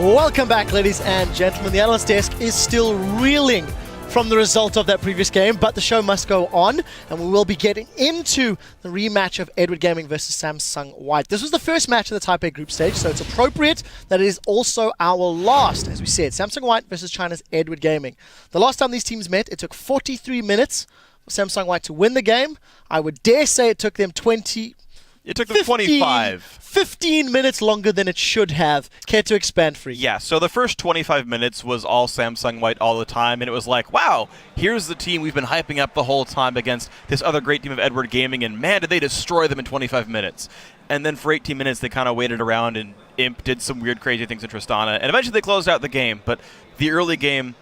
Welcome back, ladies and gentlemen. The analyst desk is still reeling from the result of that previous game, but the show must go on, and we will be getting into the rematch of Edward Gaming versus Samsung White. This was the first match in the Type A group stage, so it's appropriate that it is also our last. As we said, Samsung White versus China's Edward Gaming. The last time these teams met, it took 43 minutes for Samsung White to win the game. I would dare say it took them 15 minutes longer than it should have. Care to expand, Free? Yeah, so the first 25 minutes was all Samsung White all the time, and it was like, wow, here's the team we've been hyping up the whole time against this other great team of Edward Gaming, and man, did they destroy them in 25 minutes. And then for 18 minutes, they kind of waited around, and Imp did some weird, crazy things in Tristana, and eventually they closed out the game. But the early game,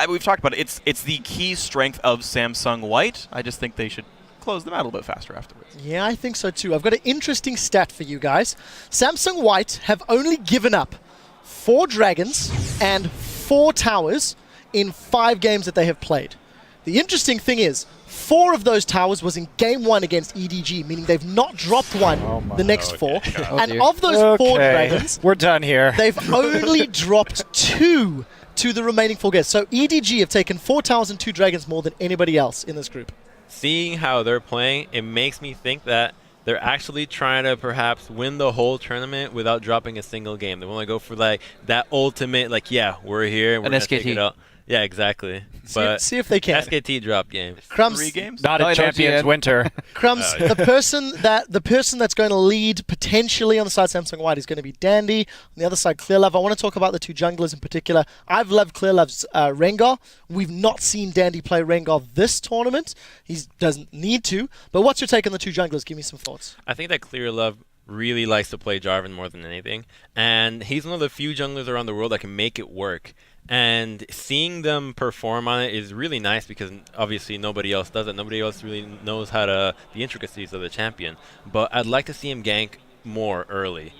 we've talked about it, it's the key strength of Samsung White. I just think they should close them out a little bit faster afterwards. Yeah, I think so too. I've got an interesting stat for you guys. Samsung White have only given up 4 dragons and 4 towers in 5 games that they have played. The interesting thing is, 4 of those towers was in game 1 against EDG, meaning they've not dropped one the next 4. And of those 4 dragons, we're done here. They've only dropped 2 to the remaining 4 guests. So EDG have taken 4 towers and 2 dragons more than anybody else in this group. Seeing how they're playing, it makes me think that they're actually trying to perhaps win the whole tournament without dropping a single game. They want to go for like that ultimate, like, yeah, we're here, we're going to take it out. Yeah, exactly. But see if they can. SKT drop games. Crumbs, 3 games? Not a Champions Winter. Crumbs, the person that's going to lead potentially on the side of Samsung White is going to be Dandy. On the other side, Clearlove. I want to talk about the 2 junglers in particular. I've loved Clearlove's Rengar. We've not seen Dandy play Rengar this tournament. He doesn't need to. But what's your take on the 2 junglers? Give me some thoughts. I think that Clearlove really likes to play Jarvan more than anything. And he's one of the few junglers around the world that can make it work. And seeing them perform on it is really nice because obviously nobody else does it. Nobody else really knows how to the intricacies of the champion. But I'd like to see him gank more early.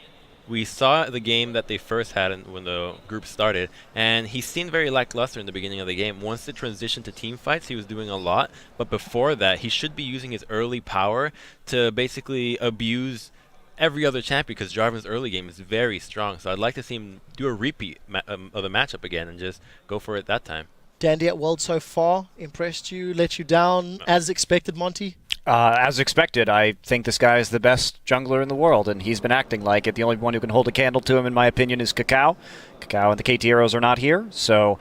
We saw the game that they first had when the group started, and he seemed very lackluster in the beginning of the game. Once the transition to team fights, he was doing a lot. But before that, he should be using his early power to basically abuse every other champion because Jarvan's early game is very strong. So I'd like to see him do a repeat of the matchup again and just go for it that time. Dandy at World so far, impressed you, let you down, as expected, Monty? As expected, I think this guy is the best jungler in the world, and he's been acting like it. The only one who can hold a candle to him, in my opinion, is Kakao. Kakao and the KT Arrows are not here, so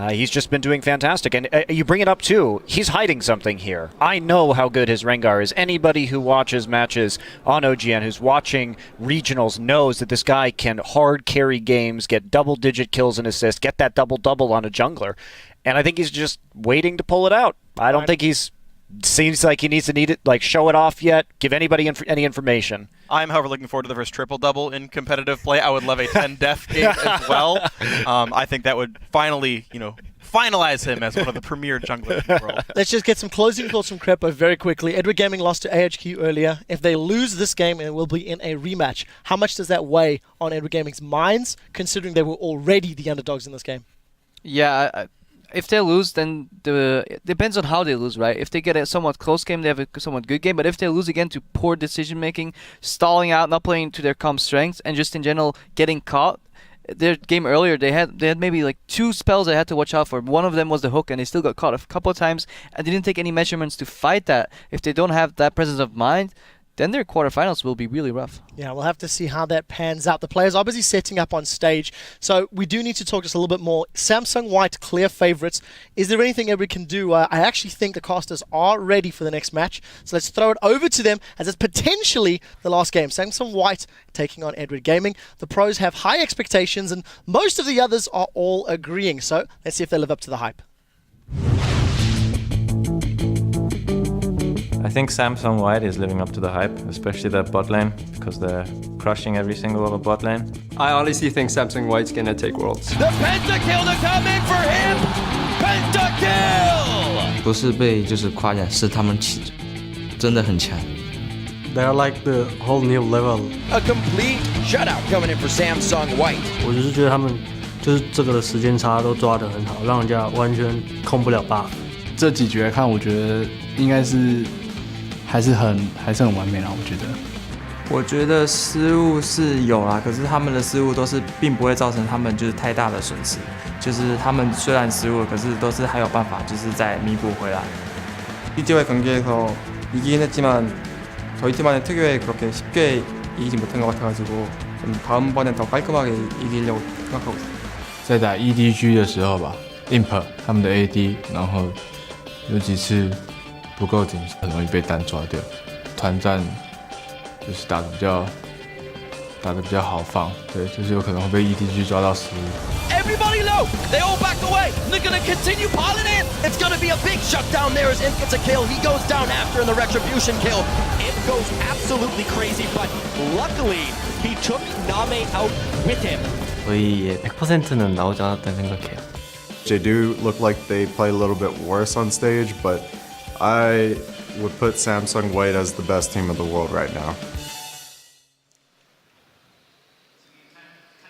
he's just been doing fantastic. And you bring it up, too. He's hiding something here. I know how good his Rengar is. Anybody who watches matches on OGN, who's watching regionals, knows that this guy can hard carry games, get double-digit kills and assists, get that double-double on a jungler. And I think he's just waiting to pull it out. I don't think seems like he needs to show it off yet, give anybody any information. I'm, however, looking forward to the first triple-double in competitive play. I would love a 10-death game as well. I think that would finally, finalize him as one of the premier junglers in the world. Let's just get some closing thoughts from Crepo very quickly. Edward Gaming lost to AHQ earlier. If they lose this game, it will be in a rematch. How much does that weigh on Edward Gaming's minds, considering they were already the underdogs in this game? Yeah, if they lose, then it depends on how they lose, right? If they get a somewhat close game, they have a somewhat good game. But if they lose again to poor decision-making, stalling out, not playing to their comp strengths, and just in general getting caught, their game earlier, they had maybe like 2 spells they had to watch out for. One of them was the hook, and they still got caught a couple of times, and they didn't take any measurements to fight that. If they don't have that presence of mind, then their quarterfinals will be really rough. Yeah, we'll have to see how that pans out. The players are busy setting up on stage, so we do need to talk just a little bit more. Samsung White, clear favorites. Is there anything Edward can do? I actually think the casters are ready for the next match, so let's throw it over to them as it's potentially the last game. Samsung White taking on Edward Gaming. The pros have high expectations, and most of the others are all agreeing, so let's see if they live up to the hype. I think Samsung White is living up to the hype, especially that bot lane, because they're crushing every single other bot lane. I honestly think Samsung White's gonna take Worlds. The pentakill to come in for him! Pentakill! 不是被夸奖，是他们真的很强。They're like the whole new level. A complete shutout coming in for Samsung White. 我只是觉得他们这个的时间差都抓得很好，让人家完全控不了 buff。这几局来看，我觉得应该是还是很完美啦，我觉得。我觉得失误是有啦，可是他们的失误都是并不会造成他们就是太大的损失，就是他们虽然失误，可是都是还有办法就是再弥补回来。EDG와의 경기에서 이기긴 했지만 저희 팀만의 특유의 그렇게 쉽게 이기지 못한 것 같아가지고 좀 다음번엔 더 깔끔하게 이기려고 생각하고 있어요. 在打 EDG 的时候吧 ，Imp 他们的 AD， 然后有几次不够紧，很容易被单抓掉。团战就是打得比较豪放，对，就是有可能会被 EDG 抓到失误。 Everybody low! They all backed away! And they're gonna continue piling in! It's gonna be a big shutdown there as Imp gets a kill. He goes down after in the retribution kill. Imp goes absolutely crazy, but luckily he took Name out with him. 거의 100%는 나오지 않았다는 생각해요. They do look like they play a little bit worse on stage, but I would put Samsung White as the best team in the world right now.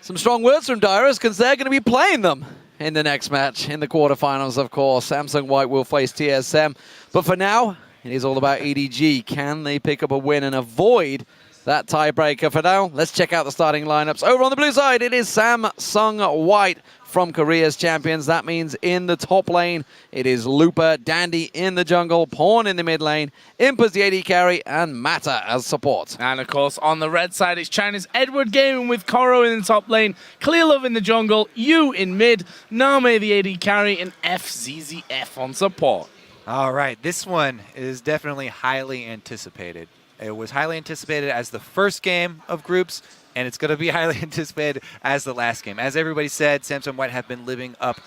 Some strong words from Dyrus because they're going to be playing them in the next match, in the quarterfinals, of course. Samsung White will face TSM. But for now, it is all about EDG. Can they pick up a win and avoid that tiebreaker? For now, let's check out the starting lineups. Over on the blue side, it is Samsung White from Korea's champions. That means in the top lane, it is Looper, Dandy in the jungle, Pawn in the mid lane, Imp as the AD carry, and Mata as support. And of course, on the red side, it's China's Edward Gaming with Koro in the top lane, Clear Love in the jungle, Yu in mid, Name the AD carry, and FZZF on support. All right, this one is definitely highly anticipated. It was highly anticipated as the first game of groups, and it's going to be highly anticipated as the last game. As everybody said, Samsung White have been living up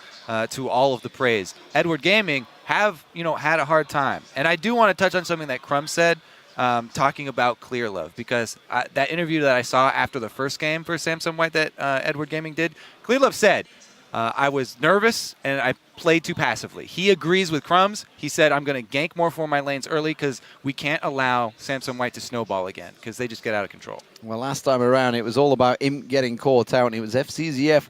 to all of the praise. Edward Gaming have, had a hard time. And I do want to touch on something that Crumb said, talking about Clear Love, because that interview that I saw after the first game for Samsung White that Edward Gaming did, Clear Love said, I was nervous and I played too passively. He agrees with Crumbs. He said, I'm going to gank more for my lanes early because we can't allow Samsung White to snowball again because they just get out of control. Well, last time around, it was all about Imp getting caught out, and it was FCZF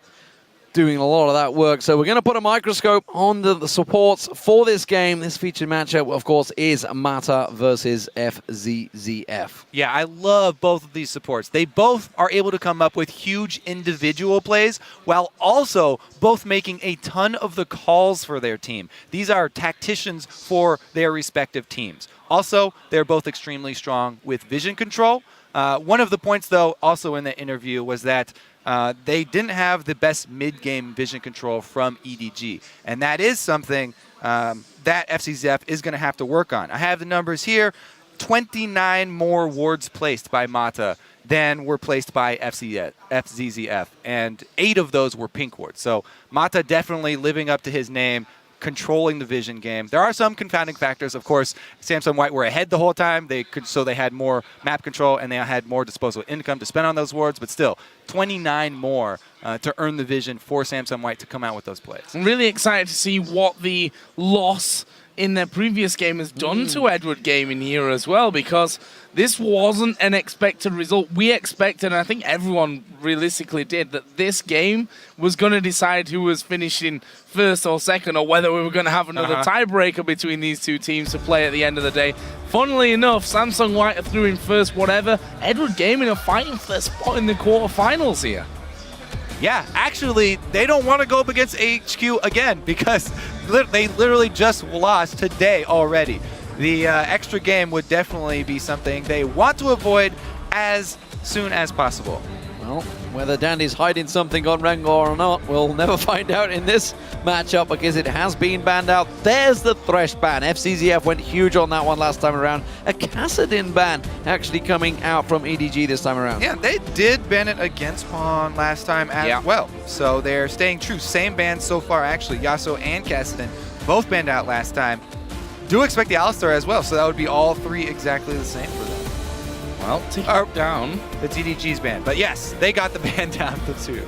doing a lot of that work. So we're going to put a microscope on the supports for this game. This featured matchup, of course, is Mata versus FZZF. Yeah, I love both of these supports. They both are able to come up with huge individual plays while also both making a ton of the calls for their team. These are tacticians for their respective teams. Also, they're both extremely strong with vision control. One of the points, though, also in the interview was that they didn't have the best mid-game vision control from EDG. And that is something that FCZF is going to have to work on. I have the numbers here. 29 more wards placed by Mata than were placed by FZZF. And 8 of those were pink wards. So Mata definitely living up to his name, controlling the vision game. There are some confounding factors. Of course, Samsung White were ahead the whole time. So they had more map control and they had more disposable income to spend on those wards. But still, 29 more to earn the vision for Samsung White to come out with those plays. I'm really excited to see what the loss in their previous game has done to Edward Gaming here as well, because this wasn't an expected result. We expected, and I think everyone realistically did, that this game was going to decide who was finishing first or second, or whether we were going to have another tiebreaker between these two teams to play at the end of the day. Funnily enough, Samsung White are through in first, whatever. Edward Gaming are fighting for their spot in the quarterfinals here. Yeah, actually, they don't want to go up against HQ again because they literally just lost today already. The extra game would definitely be something they want to avoid as soon as possible. Well, whether Dandy's hiding something on Rengar or not, we'll never find out in this matchup because it has been banned out. There's the Thresh ban. FCZF went huge on that one last time around. A Kassadin ban actually coming out from EDG this time around. Yeah, they did ban it against Pawn last time as well. So they're staying true. Same ban so far, actually. Yasuo and Kassadin both banned out last time. Do expect the Alistar as well, so that would be all 3 exactly the same for them. Well, take it down. The TDG's ban. But yes, they got the ban down to 2.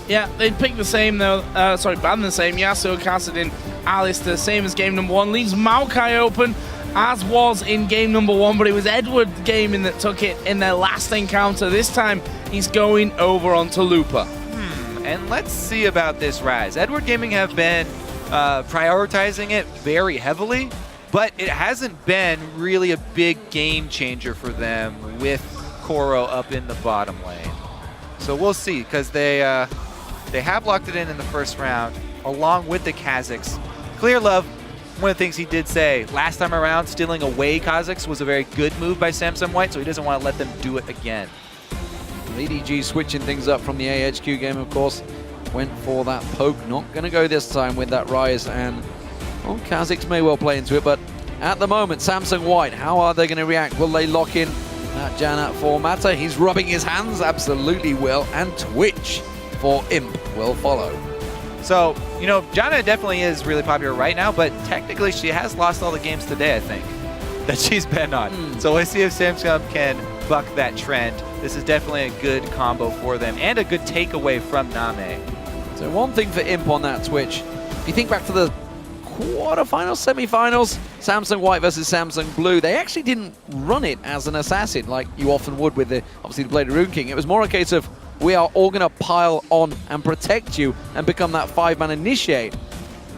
Yeah, they picked the same though. Ban the same. Yasuo, Kassadin, Alistar, same as game number 1. Leaves Maokai open, as was in game number 1, but it was Edward Gaming that took it in their last encounter. This time, he's going over onto Looper. And let's see about this Rise. Edward Gaming have been prioritizing it very heavily, but it hasn't been really a big game changer for them with Koro up in the bottom lane. So we'll see, because they have locked it in the first round, along with the Kazakhs. Clear Love, one of the things he did say last time around, stealing away Kazakhs was a very good move by Samsung White, so he doesn't want to let them do it again. EDG switching things up from the AHQ game, of course. Went for that poke, not going to go this time with that rise, and well, Kazakhs may well play into it, but at the moment, Samsung White, how are they going to react? Will they lock in that Janna for Mata? He's rubbing his hands, absolutely will, and Twitch for Imp will follow. So, you know, Janna definitely is really popular right now, but technically she has lost all the games today, I think, that she's been on. So let's see if Samsung can buck that trend. This is definitely a good combo for them and a good takeaway from Name. So one thing for Imp on that Twitch, if you think back to the quarterfinals, semifinals, Samsung White versus Samsung Blue, they actually didn't run it as an assassin like you often would with obviously the Blade of Rune King. It was more a case of we are all going to pile on and protect you and become that 5-man initiate.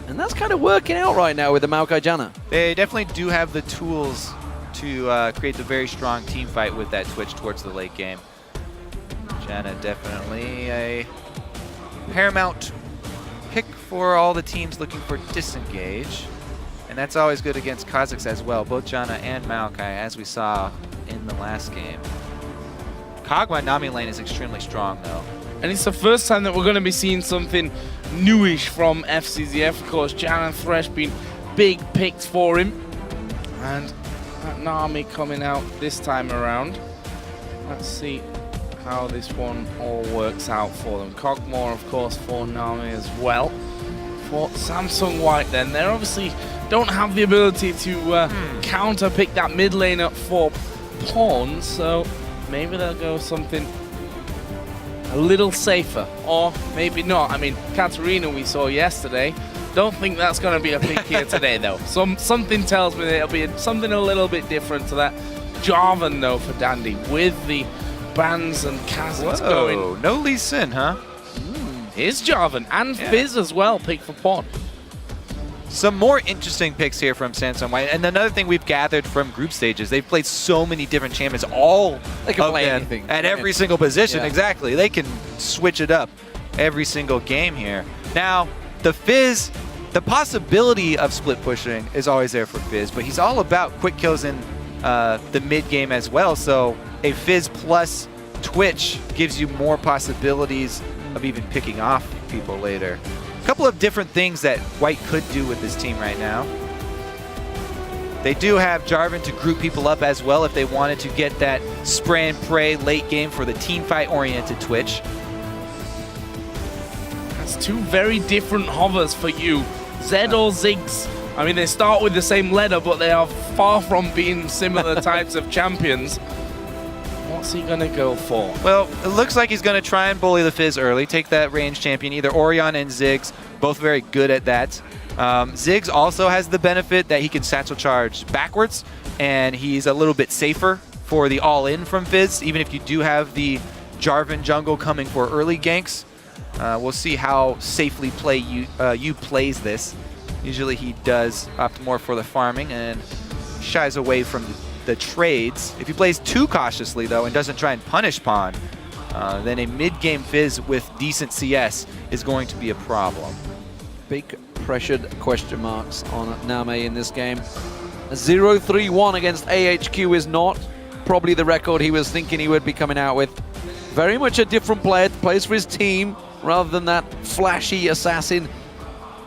And that's kind of working out right now with the Maokai Janna. They definitely do have the tools to create the very strong team fight with that Twitch towards the late game. Janna definitely a paramount pick for all the teams looking for disengage. And that's always good against Kazakhs as well, both Janna and Maokai, as we saw in the last game. Kog'Maw Nami lane is extremely strong, though. And it's the first time that we're going to be seeing something newish from FCZF. Of course, Janna and Thresh being big picks for him. And that Nami coming out this time around. Let's see how this one all works out for them. Kog'Maw, of course, for Nami as well. For Samsung White, then, they obviously don't have the ability to counter pick that mid lane up for Pawn, so maybe they'll go something a little safer, or maybe not. I mean, Katarina we saw yesterday. Don't think that's going to be a pick here today, though. Something tells me that it'll be something a little bit different to that. Jarvan, though, for Dandy, with the bans and Kazakhs going. No Lee Sin, huh? Here's Jarvan and Fizz as well, pick for Pawn. Some more interesting picks here from Samsung White. And another thing we've gathered from group stages, they've played so many different champions, all they can of play them anything at every single position. Yeah. Exactly. They can switch it up every single game here. Now, the Fizz, the possibility of split pushing is always there for Fizz, but he's all about quick kills in the mid game as well. So a Fizz plus Twitch gives you more possibilities of even picking off people later. A couple of different things that White could do with this team right now. They do have Jarvan to group people up as well if they wanted to get that spray and pray late game for the team fight oriented Twitch. That's two very different hovers for you. Zed or Ziggs. I mean, they start with the same letter, but they are far from being similar types of champions. What's he going to go for? Well, it looks like he's going to try and bully the Fizz early, take that range champion, either Orion and Ziggs, both very good at that. Ziggs also has the benefit that he can satchel charge backwards, and he's a little bit safer for the all-in from Fizz, even if you do have the Jarvan jungle coming for early ganks. We'll see how safely you plays this. Usually he does opt more for the farming and shies away from the trades. If he plays too cautiously, though, and doesn't try and punish Pawn, then a mid-game Fizz with decent CS is going to be a problem. Big pressured question marks on Name in this game. A 0-3-1 against AHQ is not probably the record he was thinking he would be coming out with. Very much a different player, plays for his team rather than that flashy assassin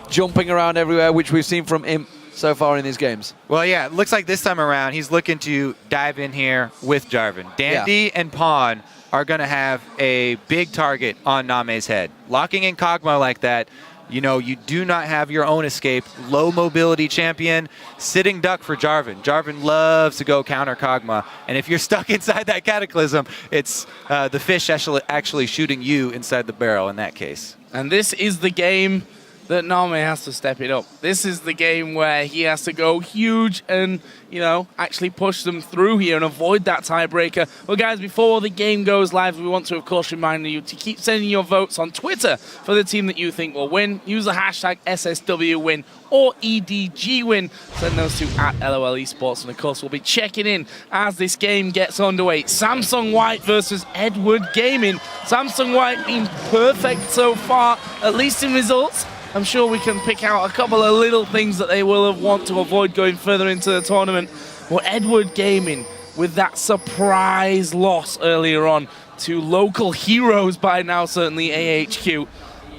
jumping around everywhere, which we've seen from Imp so far in these games. Well, yeah, it looks like this time around he's looking to dive in here with Jarvan. Dandy and Pawn are going to have a big target on Name's head. Locking in Kog'Maw like that, you know, you do not have your own escape. Low mobility champion, sitting duck for Jarvan. Jarvan loves to go counter Kog'Maw, and if you're stuck inside that Cataclysm, it's the fish actually shooting you inside the barrel in that case. And this is the game that Name has to step it up. This is the game where he has to go huge and, actually push them through here and avoid that tiebreaker. Well, guys, before the game goes live, we want to, of course, remind you to keep sending your votes on Twitter for the team that you think will win. Use the hashtag SSWWin or EDGWin. Send those to @LOL Esports. And, of course, we'll be checking in as this game gets underway. Samsung White versus Edward Gaming. Samsung White being perfect so far, at least in results. I'm sure we can pick out a couple of little things that they will have want to avoid going further into the tournament. Well, Edward Gaming, with that surprise loss earlier on to local heroes by now, certainly AHQ,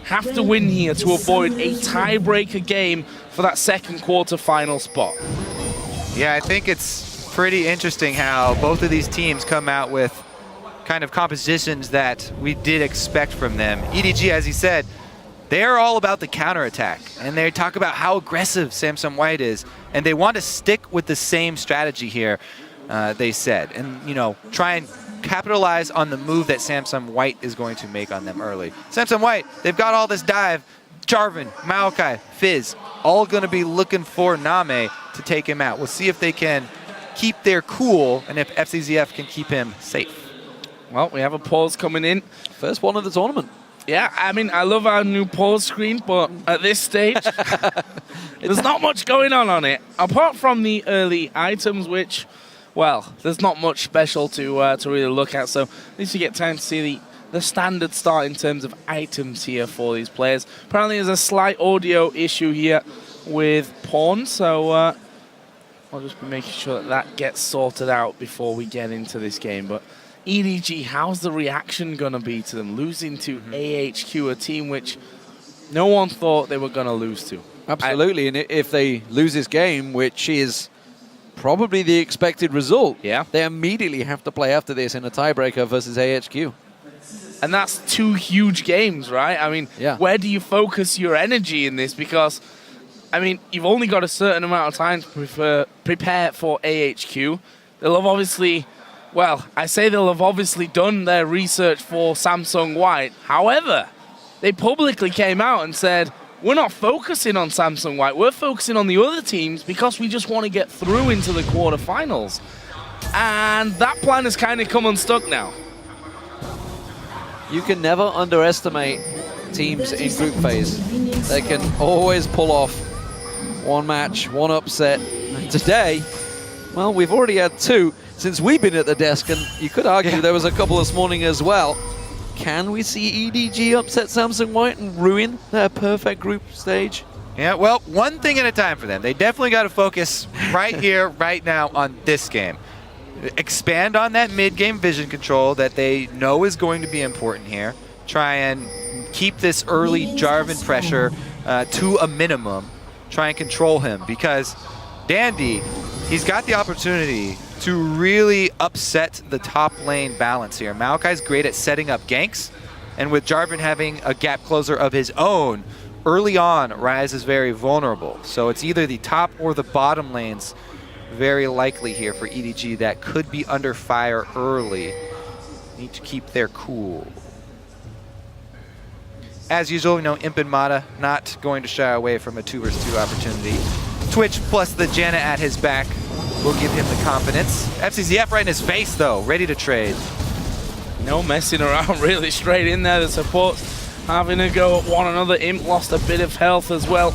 have to win here to avoid a tiebreaker game for that second quarter-final spot. Yeah, I think it's pretty interesting how both of these teams come out with kind of compositions that we did expect from them. EDG, as he said, they're all about the counterattack, and they talk about how aggressive Samsung White is, and they want to stick with the same strategy here, they said, and try and capitalize on the move that Samsung White is going to make on them early. Samsung White, they've got all this dive. Jarvan, Maokai, Fizz, all going to be looking for Name to take him out. We'll see if they can keep their cool and if FCZF can keep him safe. Well, we have a pause coming in. First one of the tournament. Yeah, I mean, I love our new pause screen, but at this stage, there's not much going on it. Apart from the early items, which, well, there's not much special to really look at, so at least you get time to see the standard start in terms of items here for these players. Apparently there's a slight audio issue here with Pawn, so I'll just be making sure that gets sorted out before we get into this game. But EDG, how's the reaction going to be to them losing to AHQ, a team which no one thought they were going to lose to? Absolutely, and if they lose this game, which is probably the expected result, they immediately have to play after this in a tiebreaker versus AHQ. And that's two huge games, right? I mean, where do you focus your energy in this? Because, I mean, you've only got a certain amount of time to prepare for AHQ. They'll have obviously... Well, I say they'll have obviously done their research for Samsung White. However, they publicly came out and said, we're not focusing on Samsung White, we're focusing on the other teams because we just want to get through into the quarterfinals. And that plan has kind of come unstuck now. You can never underestimate teams in group phase. They can always pull off one match, one upset. And today, well, we've already had two since we've been at the desk, and you could argue there was a couple this morning as well. Can we see EDG upset Samsung White and ruin their perfect group stage? Yeah, well, one thing at a time for them. They definitely got to focus right here, right now on this game. Expand on that mid-game vision control that they know is going to be important here. Try and keep this early Jarvan pressure to a minimum. Try and control him, because Dandy, he's got the opportunity to really upset the top lane balance here. Maokai's great at setting up ganks, and with Jarvan having a gap closer of his own, early on, Ryze is very vulnerable. So it's either the top or the bottom lanes very likely here for EDG that could be under fire early. Need to keep their cool. As usual, Imp and Mata not going to shy away from a 2 vs 2 opportunity. Twitch plus the Janna at his back will give him the confidence. FCZF right in his face, though, ready to trade. No messing around, really straight in there. The supports having a go at one another. Imp lost a bit of health as well.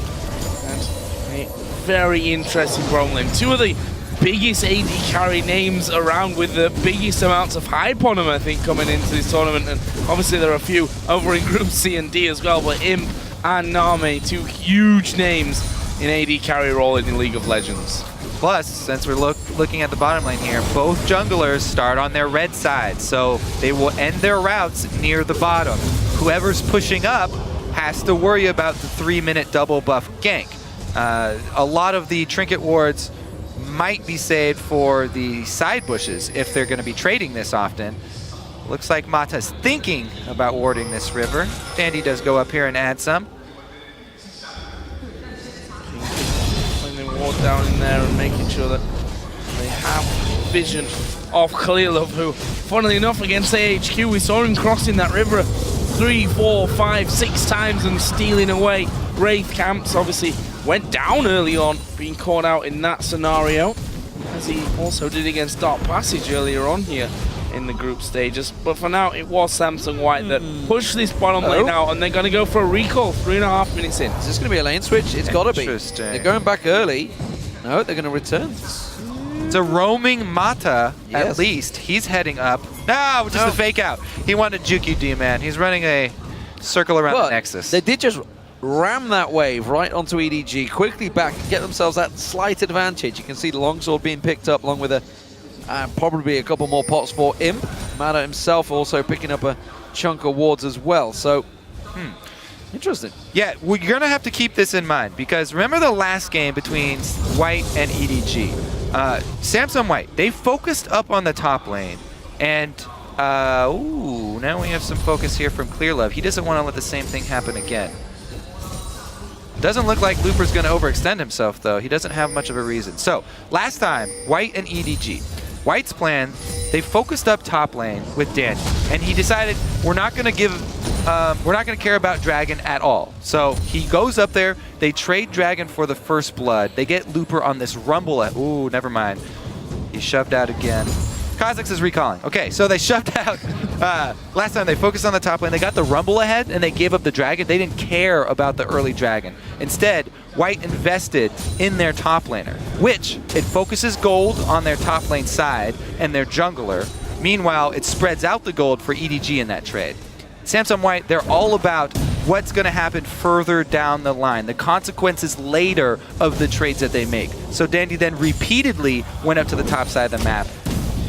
And a very interesting problem. Two of the biggest AD carry names around with the biggest amounts of hype on them, I think, coming into this tournament. And obviously there are a few over in Group C and D as well, but Imp and Name, two huge names in AD carry role in League of Legends. Plus, since we're looking at the bottom lane here, both junglers start on their red side, so they will end their routes near the bottom. Whoever's pushing up has to worry about the 3-minute double buff gank. A lot of the trinket wards might be saved for the side bushes if they're going to be trading this often. Looks like Mata's thinking about warding this river. Dandy does go up here and add some. Ward down in there and making sure that they have vision of Khalilov, who, funnily enough, against AHQ, we saw him crossing that river 3, 4, 5, 6 times and stealing away Wraith camps obviously went down early on, being caught out in that scenario, as he also did against Dark Passage earlier on here in the group stages. But for now, it was Samsung White that pushed this bottom lane out, and they're going to go for a recall 3.5 minutes in. Is this going to be a lane switch? It's got to be. They're going back early. No, they're going to return. It's a roaming Mata, at least. He's heading up. No, just a fake out. He wanted to juke you, D-Man. He's running a circle around the Nexus. They did just ram that wave right onto EDG, quickly back and get themselves that slight advantage. You can see the longsword being picked up along with probably a couple more pots for Imp. Mata himself also picking up a chunk of wards as well. So, interesting. Yeah, we're going to have to keep this in mind, because remember the last game between White and EDG? Samsung White, they focused up on the top lane, and now we have some focus here from Clearlove. He doesn't want to let the same thing happen again. Doesn't look like Looper's going to overextend himself, though. He doesn't have much of a reason. So, last time, White and EDG. White's plan, they focused up top lane with Danny, and he decided we're not going to care about Dragon at all. So he goes up there, they trade Dragon for the first blood. They get Looper on this rumble. Ooh, never mind. He shoved out again. Kha'Zix is recalling. Okay, so they shoved out. Last time they focused on the top lane. They got the rumble ahead, and they gave up the Dragon. They didn't care about the early Dragon. Instead, White invested in their top laner, which it focuses gold on their top lane side and their jungler. Meanwhile, it spreads out the gold for EDG in that trade. Samsung White, they're all about what's going to happen further down the line, the consequences later of the trades that they make. So Dandy then repeatedly went up to the top side of the map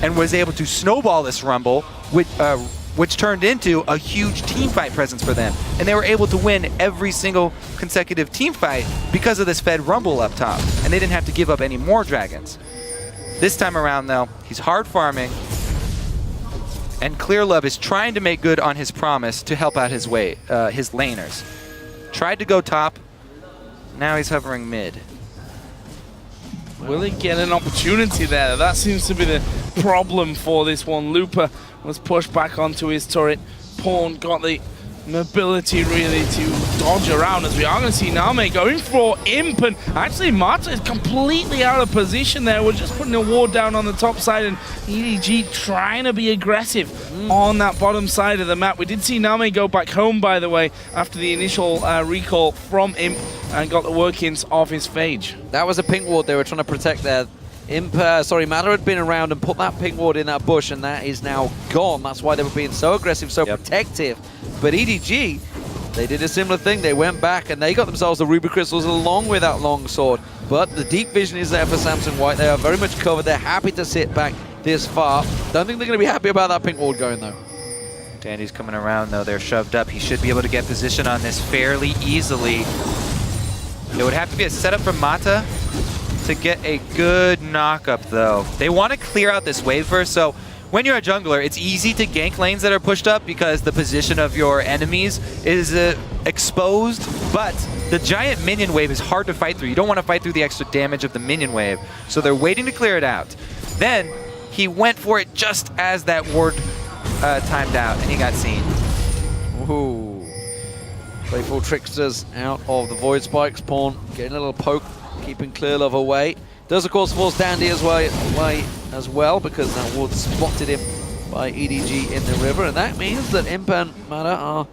and was able to snowball this rumble, which turned into a huge team fight presence for them. And they were able to win every single consecutive team fight because of this fed rumble up top. And they didn't have to give up any more dragons. This time around, though, he's hard farming. And Clearlove is trying to make good on his promise to help out his laners. Tried to go top. Now he's hovering mid. Will he get an opportunity there? That seems to be the problem for this one. Looper was pushed back onto his turret. Pawn got the mobility really to dodge around, as we are going to see Name going for Imp, and actually Mata is completely out of position there. We're just putting a ward down on the top side, and EDG trying to be aggressive on that bottom side of the map. We did see Name go back home, by the way, after the initial recall from Imp, and got the workings of his Phage. That was a pink ward they were trying to protect there. Mata had been around and put that pink ward in that bush, and that is now gone. That's why they were being so aggressive, so protective. But EDG, they did a similar thing. They went back and they got themselves the Ruby Crystals along with that longsword. But the deep vision is there for Samsung White. They are very much covered. They're happy to sit back this far. Don't think they're going to be happy about that pink ward going, though. Dandy's coming around, though. They're shoved up. He should be able to get position on this fairly easily. It would have to be a setup from Mata to get a good knock-up, though. They want to clear out this wave first, so when you're a jungler, it's easy to gank lanes that are pushed up because the position of your enemies is exposed, but the giant minion wave is hard to fight through. You don't want to fight through the extra damage of the minion wave, so they're waiting to clear it out. Then he went for it just as that ward timed out, and he got seen. Ooh. Playful Tricksters out of the Void Spikes. Pawn getting a little poke, keeping Clearlove away. Does, of course, force Dandy away as well, because that ward spotted him by EDG in the river. And that means that Imp and Mata are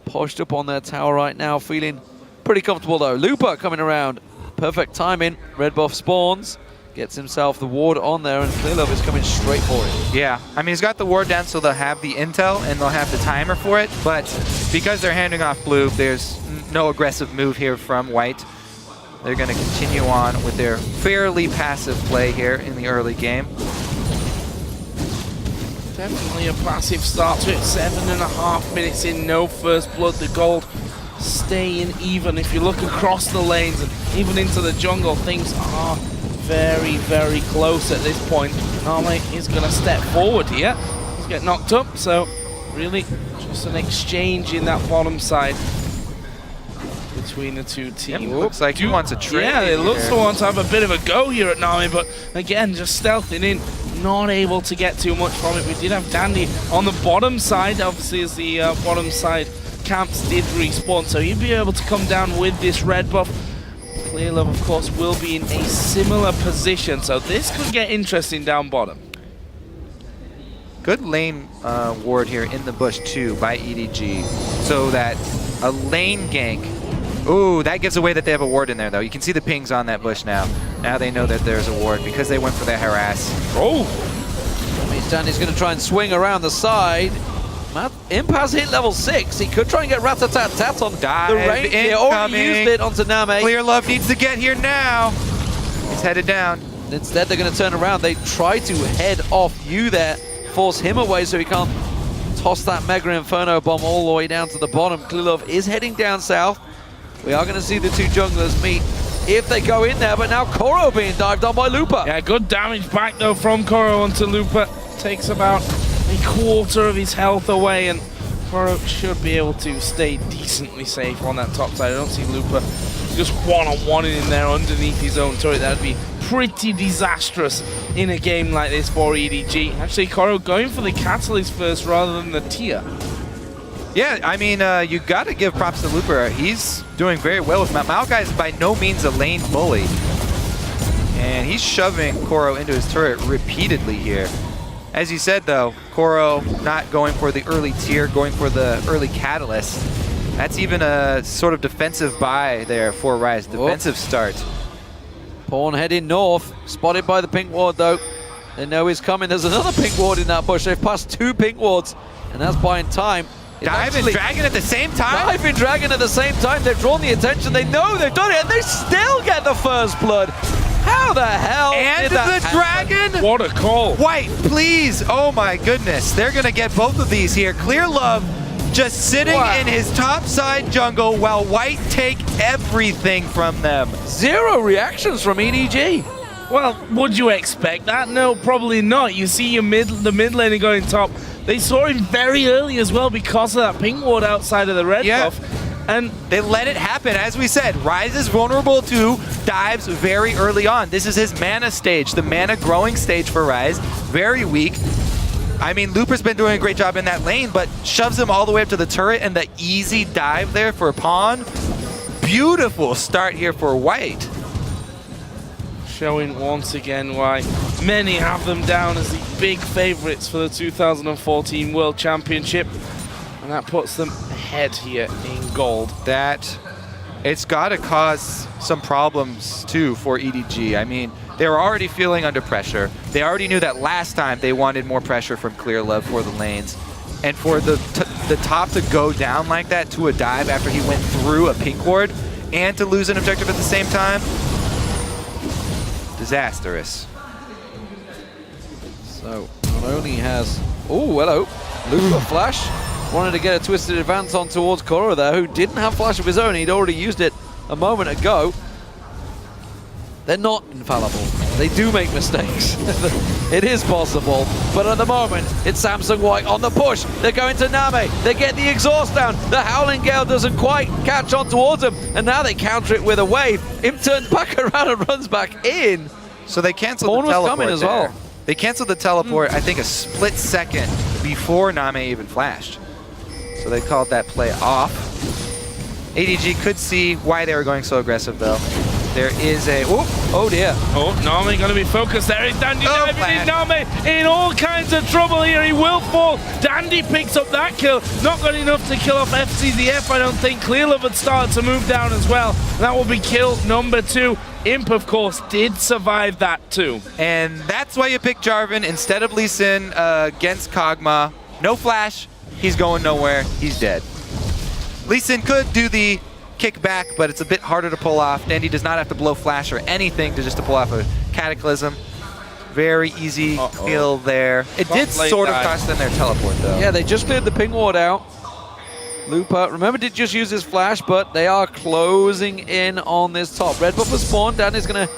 pushed up on their tower right now, feeling pretty comfortable, though. Looper coming around. Perfect timing. Red buff spawns. Gets himself the ward on there, and Clearlove is coming straight for it. Yeah, I mean, he's got the ward down, so they'll have the intel, and they'll have the timer for it. But because they're handing off blue, there's no aggressive move here from White. They're going to continue on with their fairly passive play here in the early game. Definitely a passive start to it. 7.5 minutes in, no first blood. The gold staying even. If you look across the lanes and even into the jungle, things are very, very close at this point. Name is going to step forward here. He's getting knocked up, so really just an exchange in that bottom side between the two teams. Yep, looks like he wants a trade. Yeah, it looks to want to have a bit of a go here at Name, but again, just stealthing in, not able to get too much from it. We did have Dandy on the bottom side, obviously, as the bottom side camps did respawn, so he'd be able to come down with this red buff. Clear Love, of course, will be in a similar position, so this could get interesting down bottom. Good lane ward here in the bush too by EDG, so that a lane gank. Ooh, that gives away that they have a ward in there though. You can see the pings on that bush now. Now they know that there's a ward because they went for that harass. Oh! That means Danny's going to try and swing around the side. Imp has hit level 6. He could try and get Rat-a-tat-tat on the range here. Already used it onto Name. Clear Love needs to get here now. He's headed down. Instead, they're going to turn around. They try to head off you there. Force him away so he can't toss that Mega Inferno bomb all the way down to the bottom. Clear Love is heading down south. We are going to see the two junglers meet if they go in there, but now Koro being dived on by Lupa. Yeah, good damage back though from Koro onto Lupa. Takes about a quarter of his health away, and Koro should be able to stay decently safe on that top side. I don't see Lupa just one-on-one in there underneath his own turret. That'd be pretty disastrous in a game like this for EDG. Actually, Koro going for the Catalyst first rather than the tier. Yeah, I mean, you got to give props to Looper. He's doing very well with Maokai is by no means a lane bully. And he's shoving Koro into his turret repeatedly here. As you said, though, Koro not going for the early tier, going for the early Catalyst. That's even a sort of defensive buy there for Rise. Defensive start. Pawn heading north. Spotted by the pink ward, though. They know he's coming. There's another pink ward in that bush. They've passed 2 pink wards, and that's buying time. Dive and Dragon at the same time? Dive and Dragon at the same time. They've drawn the attention. They know they've done it, and they still get the first blood. How the hell and did that happen? What a call. White, please. Oh my goodness. They're going to get both of these here. Clear Love just sitting in his top side jungle while White take everything from them. 0 reactions from EDG. Well, would you expect that? No, probably not. You see the mid laner going top. They saw him very early as well because of that ping ward outside of the red buff. And they let it happen. As we said, Rise is vulnerable to dives very early on. This is his mana stage, the mana growing stage for Rise. Very weak. I mean, Looper's been doing a great job in that lane, but shoves him all the way up to the turret, and the easy dive there for Pawn. Beautiful start here for White. Showing once again why many have them down as the big favorites for the 2014 World Championship. And that puts them ahead here in gold. It's got to cause some problems, too, for EDG. I mean, they were already feeling under pressure. They already knew that last time they wanted more pressure from Clear Love for the lanes. And for the top to go down like that to a dive after he went through a pink ward and to lose an objective at the same time, disastrous. So, not only has... Oh, hello. Lupa flash. Wanted to get a twisted advance on towards Koro there, who didn't have flash of his own. He'd already used it a moment ago. They're not infallible. They do make mistakes. It is possible. But at the moment, it's Samsung White on the push. They're going to Name. They get the exhaust down. The Howling Gale doesn't quite catch on towards them. And now they counter it with a wave. Imp turns back around and runs back in. So they canceled the teleport coming as there. well. They canceled the teleport, I think, a split second before Name even flashed. So they called that play off. ADG could see why they were going so aggressive, though. There is a... Oh, dear. Oh, Name going to be focused there. It's Dandy diving in. Name in all kinds of trouble here. He will fall. Dandy picks up that kill. Not got enough to kill off FCZF, I don't think. Clear Love had started to move down as well. That will be kill number 2. Imp, of course, did survive that too. And that's why you pick Jarvan instead of Lee Sin against Kog'Maw. No flash. He's going nowhere. He's dead. Lee Sin could do the kick back, but it's a bit harder to pull off. Dandy does not have to blow flash or anything to pull off a Cataclysm. Very easy kill there. It did sort of cost them their teleport, though. Yeah, they just cleared the ping ward out. Lupa, remember, did just use his flash, but they are closing in on this top. Red buff has spawned. Dandy's going to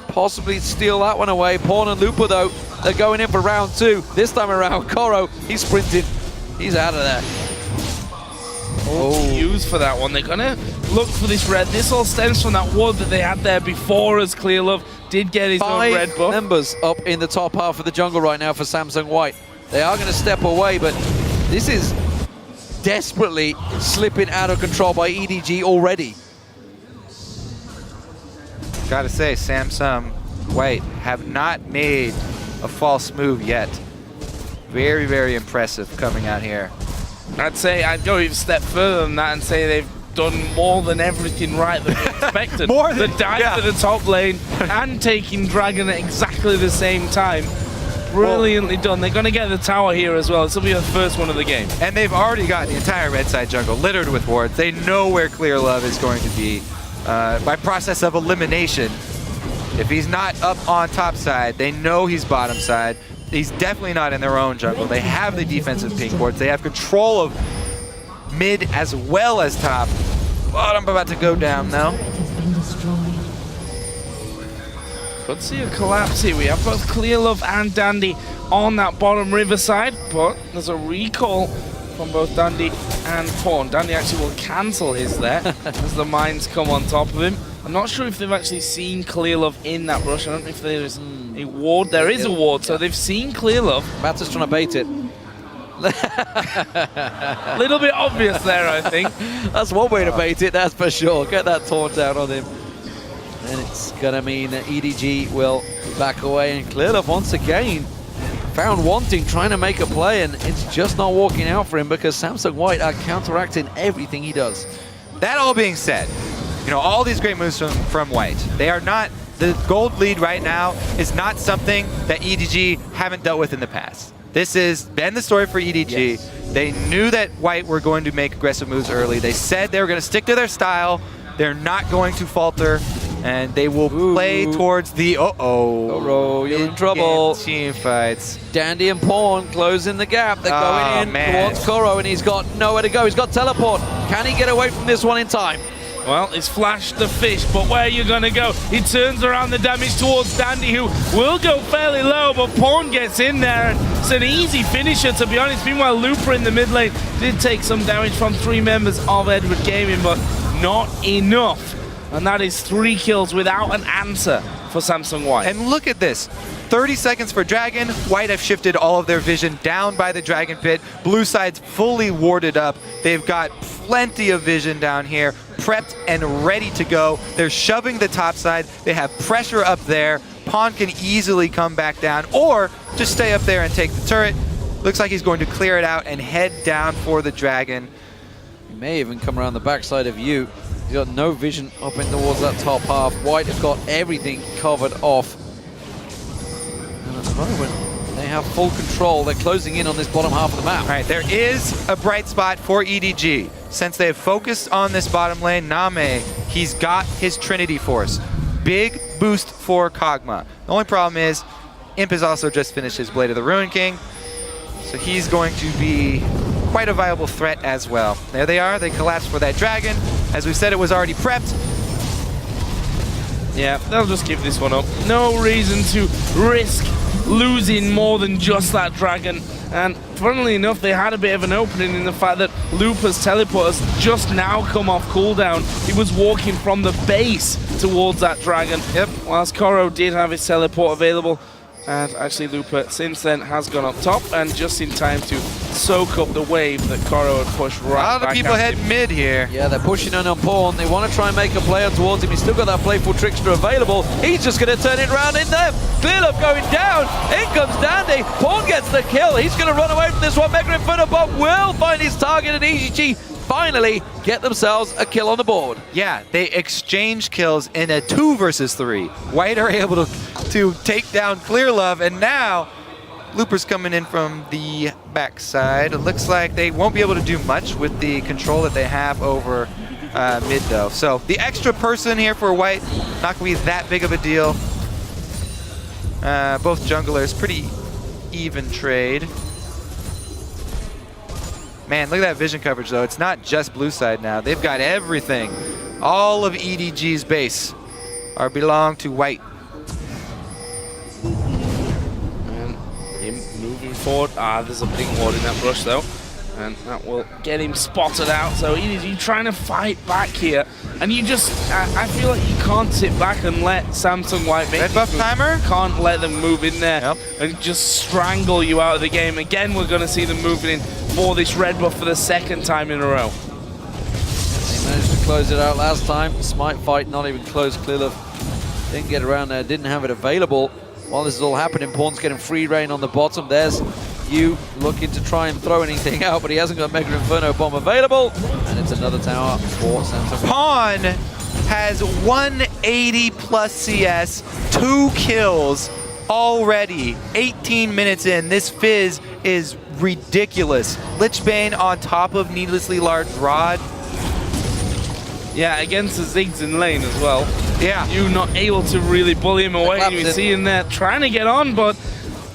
possibly steal that one away. Pawn and Lupa, though, they're going in for round 2. This time around, Koro, he's sprinting. He's out of there. Use for that one. They're gonna look for this red. This all stems from that ward that they had there before, as Clear Love did get his own red buff. 5 members up in the top half of the jungle right now for Samsung White. They are going to step away, but this is desperately slipping out of control by EDG already. Gotta say, Samsung White have not made a false move yet. Very, very impressive coming out here. I'd say I'd go even a step further than that and say they've done more than everything right that they expected. More than, the dive to the top lane and taking Dragon at exactly the same time. Brilliantly done. They're going to get the tower here as well. This will be the first one of the game. And they've already got the entire red side jungle littered with wards. They know where Clear Love is going to be. By process of elimination, if he's not up on top side, they know he's bottom side. He's definitely not in their own jungle. They have the defensive pink wards. They have control of mid as well as top. Bottom about to go down now. Could see a collapse here. We have both Clear Love and Dandy on that bottom riverside, but there's a recall from both Dandy and Pawn. Dandy actually will cancel his there as the mines come on top of him. I'm not sure if they've actually seen Clear Love in that rush. I don't know if there's a ward. There is a ward, so they've seen Clear Love. Matt's just trying to bait it. A little bit obvious there, I think. That's one way to bait it, that's for sure. Get that taunt down on him. And it's going to mean that EDG will back away, and Clear Love once again found wanting, trying to make a play, and it's just not working out for him because Samsung White are counteracting everything he does. That all being said, you know, all these great moves from White, they are not, the gold lead right now is not something that EDG haven't dealt with in the past. This has been the story for EDG. Yes. They knew that White were going to make aggressive moves early. They said they were going to stick to their style. They're not going to falter, and they will play towards the you're in trouble. Team fights. Dandy and Pawn closing the gap. They're going in towards Koro, and he's got nowhere to go. He's got teleport. Can he get away from this one in time? Well, it's Flash the fish, but where are you going to go? He turns around the damage towards Dandy, who will go fairly low, but Pawn gets in there, and it's an easy finisher, to be honest. Meanwhile, Looper in the mid lane did take some damage from 3 members of Edward Gaming, but not enough. And that is 3 kills without an answer for Samsung White. And look at this. 30 seconds for Dragon. White have shifted all of their vision down by the Dragon Pit. Blue side's fully warded up. They've got plenty of vision down here, prepped and ready to go. They're shoving the top side. They have pressure up there. Pawn can easily come back down or just stay up there and take the turret. Looks like he's going to clear it out and head down for the Dragon. He may even come around the backside of you. He's got no vision up in towards that top half. White have got everything covered off. And at the moment, they have full control. They're closing in on this bottom half of the map. All right, there is a bright spot for EDG. Since they have focused on this bottom lane, Name, he's got his Trinity Force. Big boost for Kog'Maw. The only problem is, Imp has also just finished his Blade of the Ruin King, so he's going to be quite a viable threat as well. There they are, they collapsed for that Dragon. As we said, it was already prepped. Yeah, they'll just give this one up. No reason to risk losing more than just that Dragon. And funnily enough, they had a bit of an opening in the fact that Looper's teleport has just now come off cooldown. He was walking from the base towards that Dragon. Yep. Whilst Koro did have his teleport available. And actually Looper since then has gone up top and just in time to soak up the wave that Koro had pushed right back. A lot of people head mid here. Yeah, they're pushing in on Pawn. They want to try and make a player towards him. He's still got that playful trickster available. He's just going to turn it around in them. Clear Love going down. In comes Dandy. Pawn gets the kill. He's going to run away from this one. Mega Inferno Bomb will find his target, and EDG finally get themselves a kill on the board. Yeah, they exchange kills in a 2 versus 3. White are able to take down Clear Love, and now Looper's coming in from the backside. It looks like they won't be able to do much with the control that they have over mid though. So the extra person here for White, not gonna be that big of a deal. Both junglers, pretty even trade. Man, look at that vision coverage though. It's not just blue side now. They've got everything. All of EDG's base belong to White. And him moving forward. There's a big ward in that brush though. And that will get him spotted out. So EDG trying to fight back here. And you just, I feel like you can't sit back and let Samsung White make Red buff timer? Can't let them move in there and just strangle you out of the game. Again, we're going to see them moving in for this red buff for the second time in a row. They managed to close it out last time. Smite fight not even close. Clearlove didn't get around there, didn't have it available. While this is all happening, Pawn's getting free reign on the bottom. There's you looking to try and throw anything out, but he hasn't got Mega Inferno Bomb available. And it's another tower for Samsung. Pawn has 180 plus CS, 2 kills already. 18 minutes in. This Fizz is ridiculous. Lichbane on top of Needlessly Large Rod. Yeah, against the Ziggs in lane as well. Yeah. You're not able to really bully him away. You see him there trying to get on, but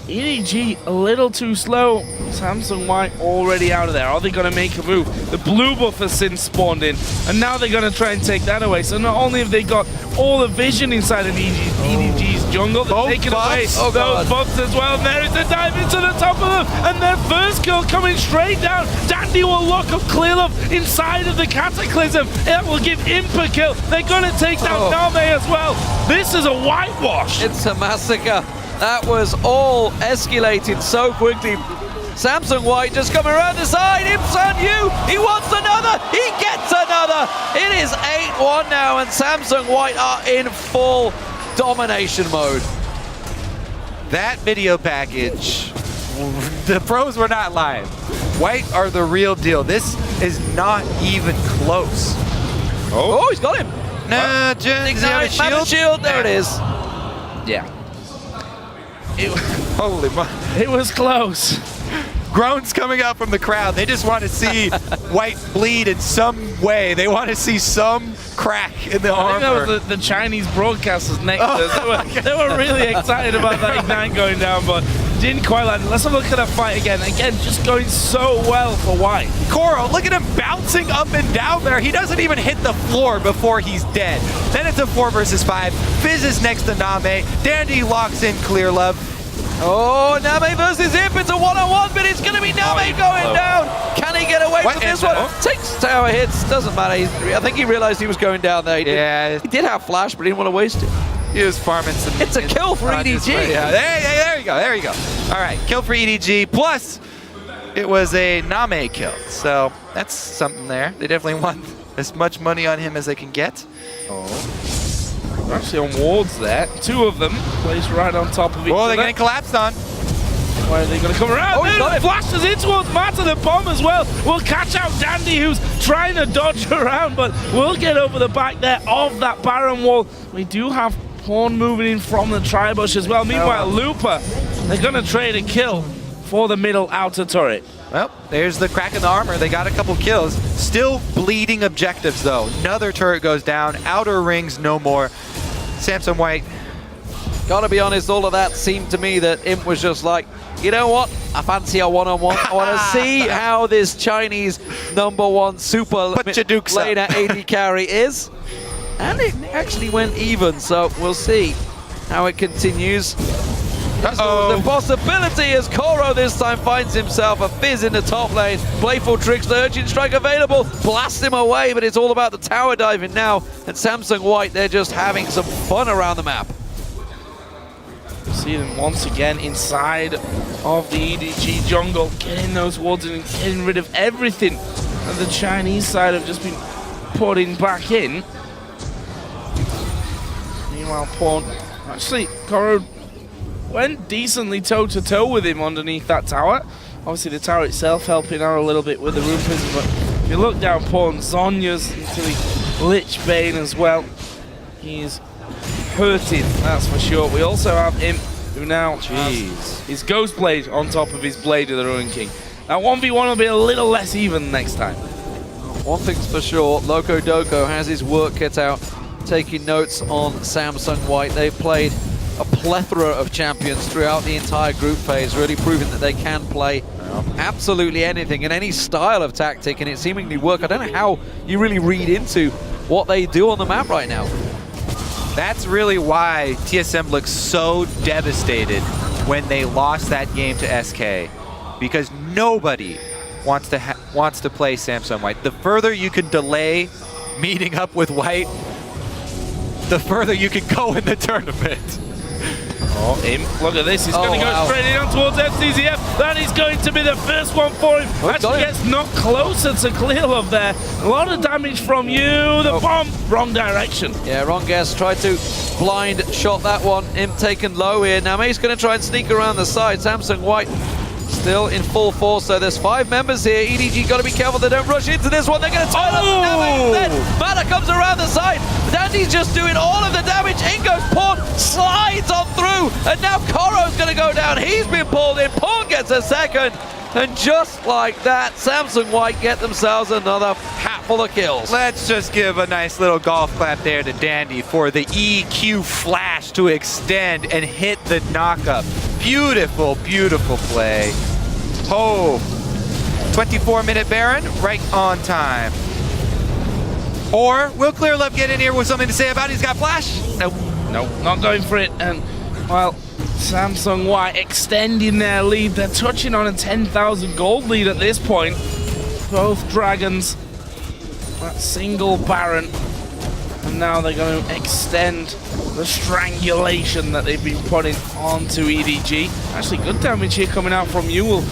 EDG a little too slow. Samsung White already out of there. Are they going to make a move? The blue buff has since spawned in, and now they're going to try and take that away. So not only have they got all the vision inside of EDG's jungle, they're taking away those buffs as well. And there is a dive into the top of them, and their first kill coming straight down. Dandy will lock up Clearlove inside of the Cataclysm. That will give Imp a kill. They're going to take down Name as well. This is a whitewash. It's a massacre. That was all escalated so quickly. Samsung White just coming around the side. Imp's on you. He wants another. He gets another. It is 8-1 now, and Samsung White are in full domination mode. That video package, the pros were not lying. White are the real deal. This is not even close. Oh, he's got him. No, just Ignite, shield. There it is. Yeah. Holy moly. It was close. Groans coming out from the crowd. They just want to see White bleed in some way. They want to see some crack in the armor. I think that was the Chinese broadcasters next to us. They were really excited about that Ignite going down, but didn't quite land. Let's have a look at that fight again. Again, just going so well for White. Koro, look at him bouncing up and down there. He doesn't even hit the floor before he's dead. Then it's a 4 versus 5. Fizz is next to Name. Dandy locks in Clearlove. Oh, Name versus Imp. It's a one-on-one, but it's going to be Name going down. Can he get away from this one? Takes tower hits. Doesn't matter. I think he realized he was going down there. He did have flash, but he didn't want to waste it. He was farming some. It's a kill for EDG. Yeah, there you go. There you go. All right, kill for EDG. Plus, it was a Name kill. So that's something there. They definitely want as much money on him as they can get. Actually on wards there. 2 of them placed right on top of each other. Oh, they're getting collapsed on. Where are they going to come around? Then flashes in towards Matt and the bomb as well. We'll catch out Dandy, who's trying to dodge around, but we'll get over the back there of that Baron wall. We do have Pawn moving in from the tri-bush as well. Meanwhile, Looper, they're going to trade a kill for the middle outer turret. Well, there's the crack in the armor. They got a couple kills. Still bleeding objectives, though. Another turret goes down. Outer rings, no more. Samsung White. Gotta be honest, all of that seemed to me that Imp was just like, you know what? I fancy a one-on-one. I want to see how this Chinese #1 super laner AD carry is. And it actually went even, so we'll see how it continues. The possibility as Koro this time finds himself a Fizz in the top lane. Playful Tricks, the Urgent Strike available. Blast him away, but it's all about the tower diving now. And Samsung White, they're just having some fun around the map. See them once again inside of the EDG jungle, getting those wards and getting rid of everything that the Chinese side have just been putting back in. Meanwhile, Pawn, actually, Koro went decently toe-to-toe with him underneath that tower. Obviously, the tower itself helping out a little bit with the Rune Prism, but if you look down, Pawn, Zonya's into the Lich Bane as well. He's hurting, that's for sure. We also have him, who now has his Ghost Blade on top of his Blade of the Ruin King. Now, 1v1 will be a little less even next time. One thing's for sure, Loco Doco has his work cut out, taking notes on Samsung White. They've played a plethora of champions throughout the entire group phase, really proving that they can play absolutely anything in any style of tactic, and it seemingly work. I don't know how you really read into what they do on the map right now. That's really why TSM looks so devastated when they lost that game to SK, because nobody wants to wants to play Samsung White. The further you can delay meeting up with White, the further you can go in the tournament. Oh, Imp, look at this. He's going to go straight in towards STZF. That is going to be the first one for him. Actually gets knocked closer to clear love there. A lot of damage from you. The bomb, wrong direction. Yeah, wrong guess. Tried to blind shot that one. Imp taken low here. Now May's going to try and sneak around the side. Samsung White still in full force, so there's 5 members here. EDG got to be careful they don't rush into this one. They're going to turn up the damage instead. Mana comes around the side. Dandy's just doing all of the damage. In goes Pawn, slides on through, and now Koro's going to go down. He's been pulled in. Pawn gets a second, and just like that, Samsung White get themselves another hatful of kills. Let's just give a nice little golf clap there to Dandy for the EQ flash to extend and hit the knockup. Beautiful, beautiful play. Oh, 24-minute Baron, right on time. Or will Clear Love get in here with something to say about it? He's got flash? Nope. Nope, not going for it. And, well, Samsung White extending their lead. They're touching on a 10,000 gold lead at this point. Both Dragons, that single Baron. And now they're going to extend the strangulation that they've been putting onto EDG. Actually, good damage here coming out from Ewell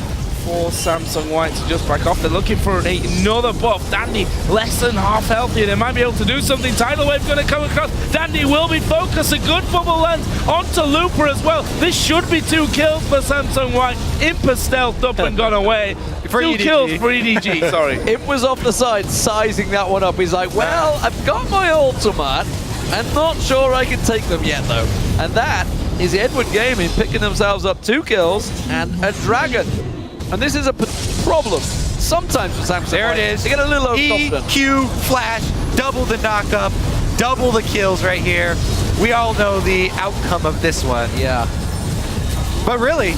for Samsung White to just back off. They're looking for another buff. Dandy less than half healthy. They might be able to do something. Tidal Wave going to come across. Dandy will be focused. A good bubble lands onto Looper as well. This should be 2 kills for Samsung White. Imp has stealthed up and gone away. For 2 EDG. kills for EDG, sorry. Imp was off the side, sizing that one up. He's like, well, I've got my ultimate. I'm not sure I can take them yet, though. And that is Edward Gaming picking themselves up 2 kills and a dragon. And this is a problem sometimes for Samsung. There it is. They get a little overconfident. EQ flash, double the knockup, double the kills right here. We all know the outcome of this one. Yeah. But really,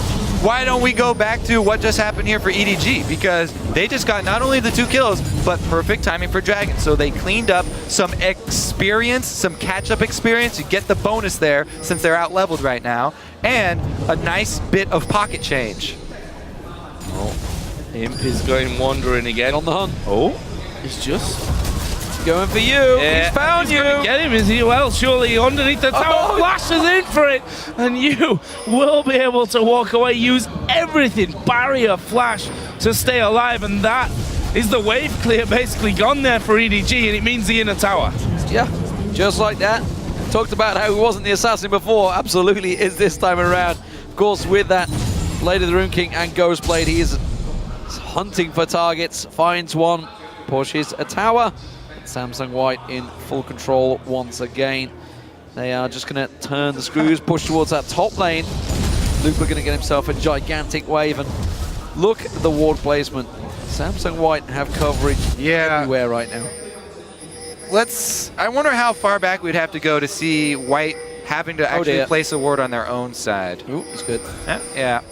why don't we go back to what just happened here for EDG? Because they just got not only the 2 kills, but perfect timing for Dragon. So they cleaned up some experience, some catch-up experience. You get the bonus there since they're out-leveled right now. And a nice bit of pocket change. Oh, Imp is going wandering again. On the hunt. Oh, he's just going for you. Yeah, he's found you. Get him, is he? Well, surely underneath the tower, flashes in for it, and you will be able to walk away. Use everything, barrier, flash, to stay alive, and that is the wave clear basically gone there for EDG, and it means the inner tower. Yeah, just like that. Talked about how he wasn't the assassin before. Absolutely is this time around. Of course, with that Blade of the Rune King and Ghostblade, he is hunting for targets, finds one, pushes a tower. Samsung White in full control once again. They are just going to turn the screws, push towards that top lane. Looper going to get himself a gigantic wave, and look at the ward placement. Samsung White have coverage everywhere right now. I wonder how far back we'd have to go to see White having to actually place a ward on their own side. Ooh, that's good. Yeah.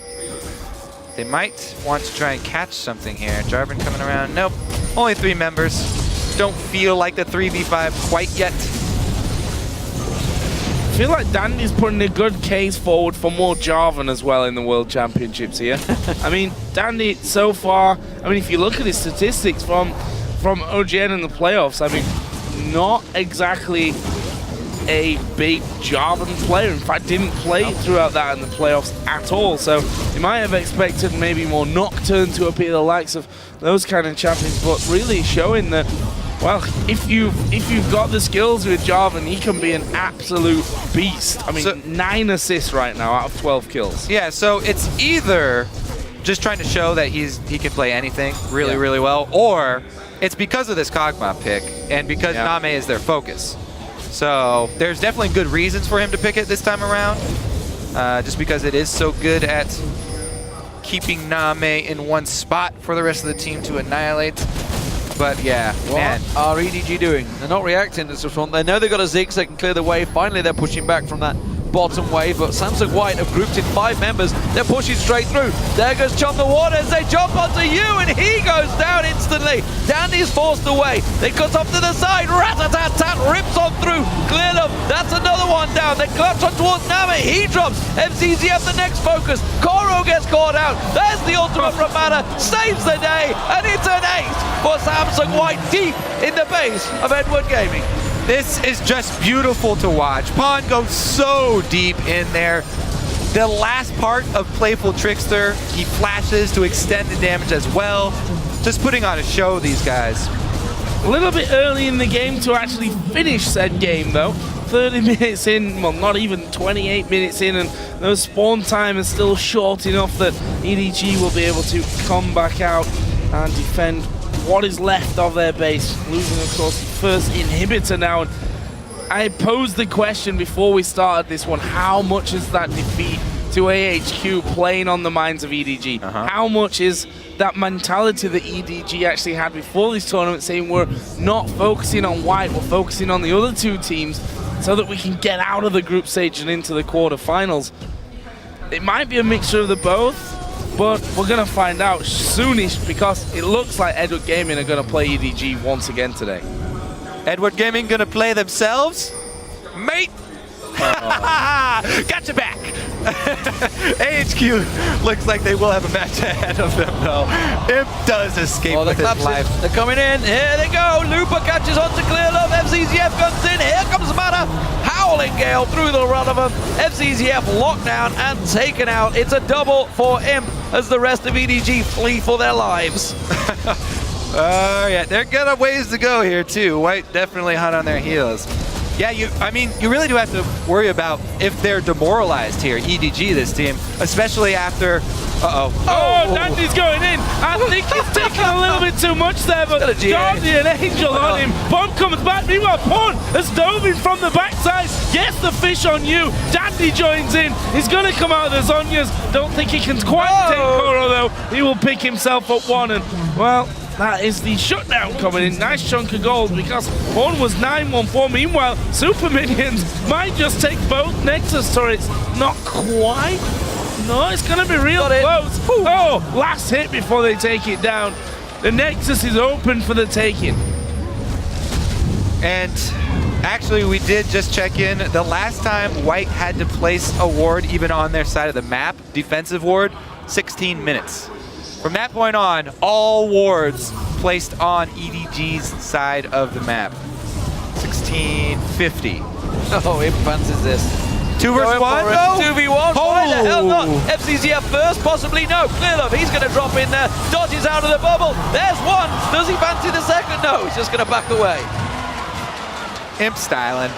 They might want to try and catch something here. Jarvan coming around. Nope. Only 3 members. Don't feel like the 3v5 quite yet. I feel like Dandy's putting a good case forward for more Jarvan as well in the World Championships here. I mean, Dandy so far, I mean, if you look at his statistics from OGN in the playoffs, I mean, not exactly a big Jarvan player. In fact, didn't play throughout that in the playoffs at all. So you might have expected maybe more Nocturne to appear, the likes of those kind of champions, but really showing that, well, if you've got the skills with Jarvan, he can be an absolute beast. I mean, 9 assists right now out of 12 kills. Yeah, so it's either just trying to show that he can play anything really, really well, or it's because of this Kog'Maw pick and because Name is their focus. So there's definitely good reasons for him to pick it this time around, just because it is so good at keeping Name in one spot for the rest of the team to annihilate. But yeah, man. What are EDG doing? They're not reacting to this front. They know they've got a Ziggs, they can clear the wave. Finally, they're pushing back from that bottom wave, but Samsung White have grouped in 5 members. They're pushing straight through. There goes Chomp the Waters. They jump onto you, and he goes down instantly. Dandy's forced away. They cut off to the side. Rat-a-tat-tat rips on through. Clear them. That's another one down. They clutch on towards Nami. He drops. MCZF the next focus. Koro gets caught out. There's the ultimate from Mana. Saves the day. And it's an ace for Samsung White deep in the base of Edward Gaming. This is just beautiful to watch. Pawn goes so deep in there. The last part of Playful Trickster, he flashes to extend the damage as well. Just putting on a show, these guys. A little bit early in the game to actually finish said game, though. 30 minutes in, well, not even 28 minutes in, and the spawn time is still short enough that EDG will be able to come back out and defend what is left of their base. Losing, of course, the first inhibitor now. And I posed the question before we started this one, how much is that defeat to AHQ playing on the minds of EDG? How much is that mentality that EDG actually had before this tournament, saying we're not focusing on White, we're focusing on the other two teams so that we can get out of the group stage and into the quarterfinals? It might be a mixture of the both, but we're going to find out soonish because it looks like Edward Gaming are going to play EDG once again today. Edward Gaming going to play themselves? Mate! Got your back! AHQ looks like they will have a match ahead of them, though. Imp does escape with his life. They're coming in. Here they go. Looper catches on to Clear Love. FCZF comes in. Here comes Mana. Howling Gale through the run of them. FCZF locked down and taken out. It's a double for Imp as the rest of EDG flee for their lives. Yeah, they're got a ways to go here, too. White definitely hot on their heels. Yeah, I mean, you really do have to worry about if they're demoralized here, EDG, this team, especially after... Oh, Dandy's going in. I think he's taking a little bit too much there, but Guardian Angel on him. Bomb comes back. Meanwhile, Pawn has dove in from the backside. Gets the fish on you. Dandy joins in. He's going to come out of the Zonias. Don't think he can quite take Koro, though. He will pick himself up one, and, well... that is the shutdown coming in. Nice chunk of gold because one was 914. Meanwhile, Super Minions might just take both Nexus turrets. Not quite. No, it's going to be real close. Oh, last hit before they take it down. The Nexus is open for the taking. And actually, we did just check in. The last time White had to place a ward, even on their side of the map, defensive ward, 16 minutes. From that point on, all wards placed on EDG's side of the map. 1650. Oh, Imp fancies this. 2 versus 1, though? 2v1, why the hell not? FCZF first, possibly no. Clear Love, he's going to drop in there. Dodges out of the bubble. There's one. Does he fancy the second? No, he's just going to back away. Imp styling.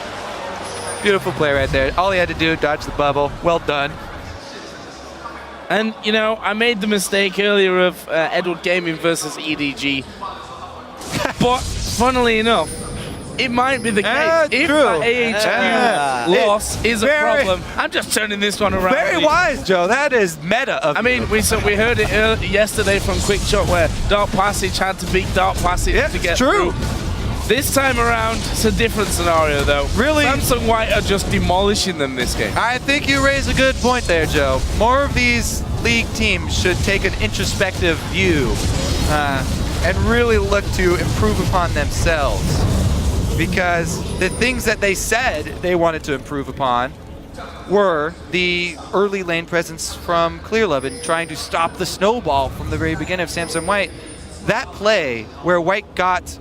Beautiful play right there. All he had to do, dodge the bubble. Well done. And, you know, I made the mistake earlier of Edward Gaming versus EDG. But, funnily enough, it might be the case. If that AHQ loss is a problem, I'm just turning this one around. Very wise, Joe. That is meta of I mean, we heard it yesterday from Quick Shot where Dark Passage had to beat Dark Passage to get through. This time around, it's a different scenario, though. Really? Samsung White are just demolishing them this game. I think you raise a good point there, Joe. More of these league teams should take an introspective view and really look to improve upon themselves. Because the things that they said they wanted to improve upon were the early lane presence from Clearlove and trying to stop the snowball from the very beginning of Samsung White. That play where White got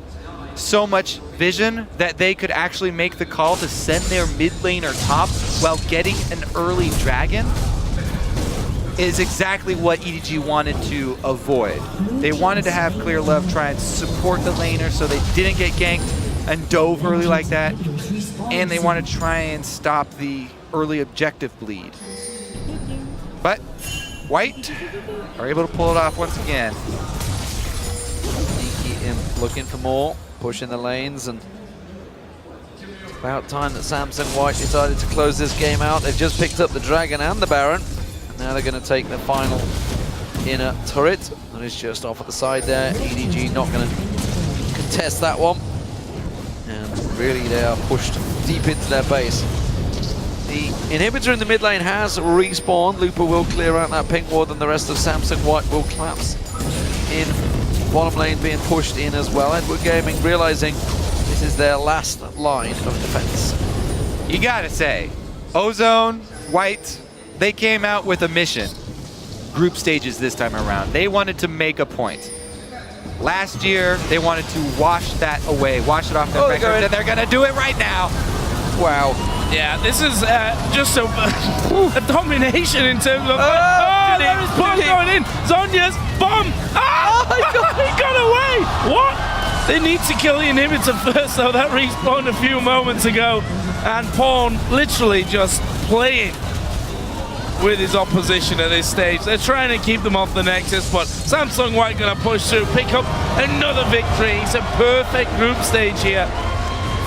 so much vision that they could actually make the call to send their mid laner top while getting an early dragon is exactly what EDG wanted to avoid. They wanted to have Clearlove try and support the laner so they didn't get ganked and dove early like that, and they wanted to try and stop the early objective bleed. But White are able to pull it off once again. Sneaky Imp looking for more. Pushing the lanes, and it's about time that Samsung White decided to close this game out. They've just picked up the Dragon and the Baron, and now they're going to take the final inner turret, and it's just off at the side there. EDG not going to contest that one, and really they are pushed deep into their base. The inhibitor in the mid lane has respawned. Looper will clear out that pink ward, and the rest of Samsung White will collapse in. Bottom lane being pushed in as well. Edward Gaming realizing this is their last line of defense. you gotta say, Ozone, White, they came out with a mission. Group stages this time around. They wanted to make a point. Last year, they wanted to wash that away, wash it off their records, and they're gonna do it right now. Wow. Yeah, this is just a domination in terms of... Oh, there is bomb going in. Zonya's bomb. He got away. What? They need to kill the inhibitor first, though. That respawned a few moments ago. And Pawn literally just playing with his opposition at this stage. They're trying to keep them off the Nexus, but Samsung White going to push through, pick up another victory. It's a perfect group stage here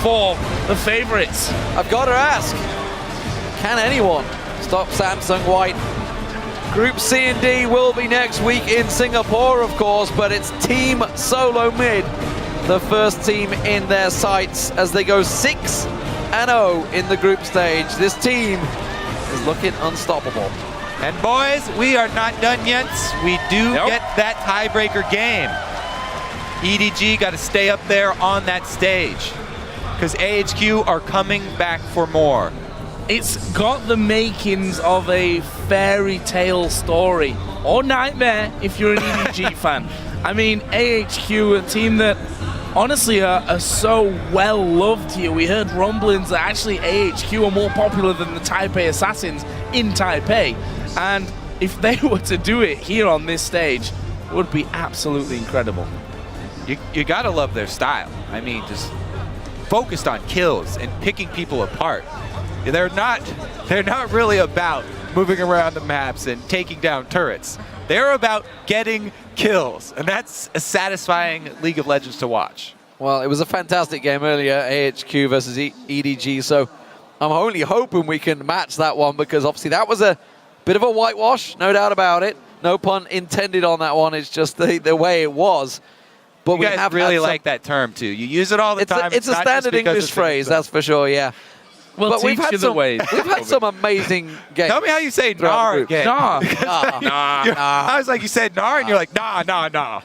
for the favorites. I've got to ask, can anyone stop Samsung White? Group C and D will be next week in Singapore, of course, but it's Team Solo Mid, the first team in their sights as they go 6-0 in the group stage. This team is looking unstoppable. And boys, we are not done yet. We do get that tiebreaker game. EDG got to stay up there on that stage because AHQ are coming back for more. It's got the makings of a fairy tale story, or nightmare if you're an EDG fan. I mean, AHQ, a team that honestly are so well loved here. We heard rumblings that actually AHQ are more popular than the Taipei Assassins in Taipei. And if they were to do it here on this stage, it would be absolutely incredible. You gotta love their style. I mean, just focused on kills and picking people apart. They're not really about moving around the maps and taking down turrets. They're about getting kills, and that's a satisfying League of Legends to watch. Well, it was a fantastic game earlier, AHQ versus EDG, so I'm only hoping we can match that one because obviously that was a bit of a whitewash, no doubt about it. No pun intended on that one, it's just the way it was. But you guys really like that term, too. You use it all the time. It's a standard English phrase, that's for sure, yeah. We'll teach you the ways. We've had some amazing games. Tell me how you say "nar" again. Nah. I was like, you said "nar," and you're like, "Nah." No,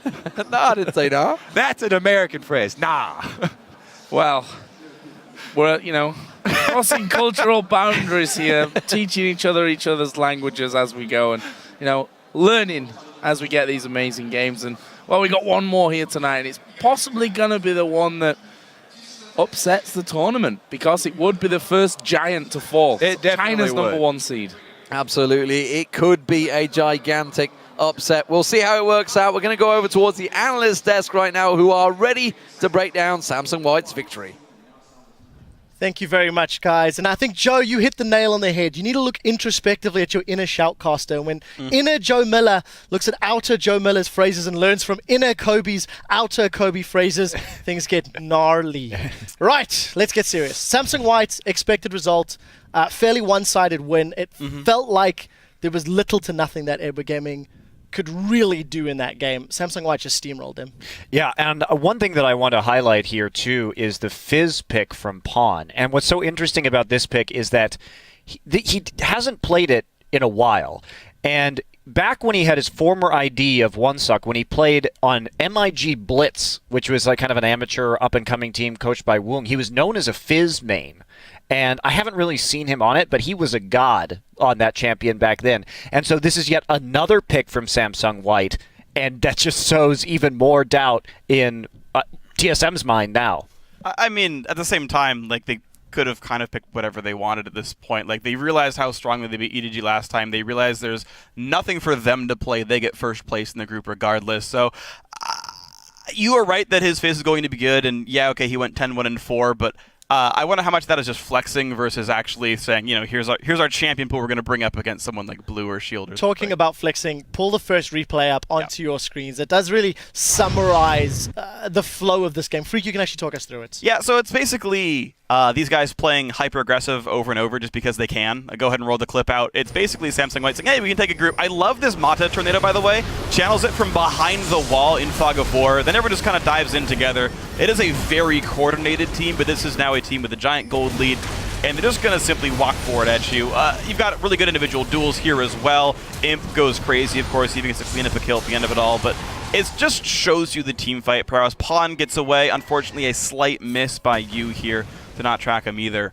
I didn't say nah. That's an American phrase, "nah." Well, we're, crossing cultural boundaries here, teaching each other's languages as we go, and, learning as we get these amazing games. And, well, we got one more here tonight, and it's possibly going to be the one that upsets the tournament because it would be the first giant to fall. It definitely China's would. number one seed. Absolutely. It could be a gigantic upset. We'll see how it works out. We're going to go over towards the analyst desk right now who are ready to break down Samsung White's victory. Thank you very much, guys. And I think, Joe, you hit the nail on the head. You need to look introspectively at your inner shoutcaster. When inner Joe Miller looks at outer Joe Miller's phrases and learns from inner Kobe's outer Kobe phrases, things get gnarly. Right, let's get serious. Samsung White's expected result, fairly one-sided win. It felt like there was little to nothing that Edward Gaming could really do in that game. Samsung White just steamrolled him. Yeah, and one thing that I want to highlight here too is the Fizz pick from Pawn. And what's so interesting about this pick is that he hasn't played it in a while. And back when he had his former ID of OneSuck, when he played on MIG Blitz, which was like kind of an amateur up-and-coming team coached by Woong, he was known as a Fizz main. And I haven't really seen him on it, but he was a god on that champion back then. And so this is yet another pick from Samsung White, and that just sows even more doubt in TSM's mind now. I mean, at the same time, like, they could have kind of picked whatever they wanted at this point. Like, they realized how strongly they beat EDG last time. They realized there's nothing for them to play. They get first place in the group regardless. So you are right that his Fizz is going to be good, and yeah, okay, he went 10-1-4, but I wonder how much that is just flexing versus actually saying, here's our champion pool we're going to bring up against someone like Blue or Shield. Or Talking about flexing, pull the first replay up onto your screens. It does really summarize the flow of this game. Freak, you can actually talk us through it. Yeah, so it's basically these guys playing hyper-aggressive over and over just because they can. Go ahead and roll the clip out. It's basically Samsung White saying, hey, we can take a group. I love this Mata Tornado, by the way. Channels it from behind the wall in Fog of War. Then everyone just kind of dives in together. It is a very coordinated team, but this is now a team with a giant gold lead, and they're just going to simply walk forward at you. You've got really good individual duels here as well. Imp goes crazy, of course, even gets to clean up a kill at the end of it all, but it just shows you the team fight prowess. Pawn gets away. Unfortunately, a slight miss by you here to not track him either.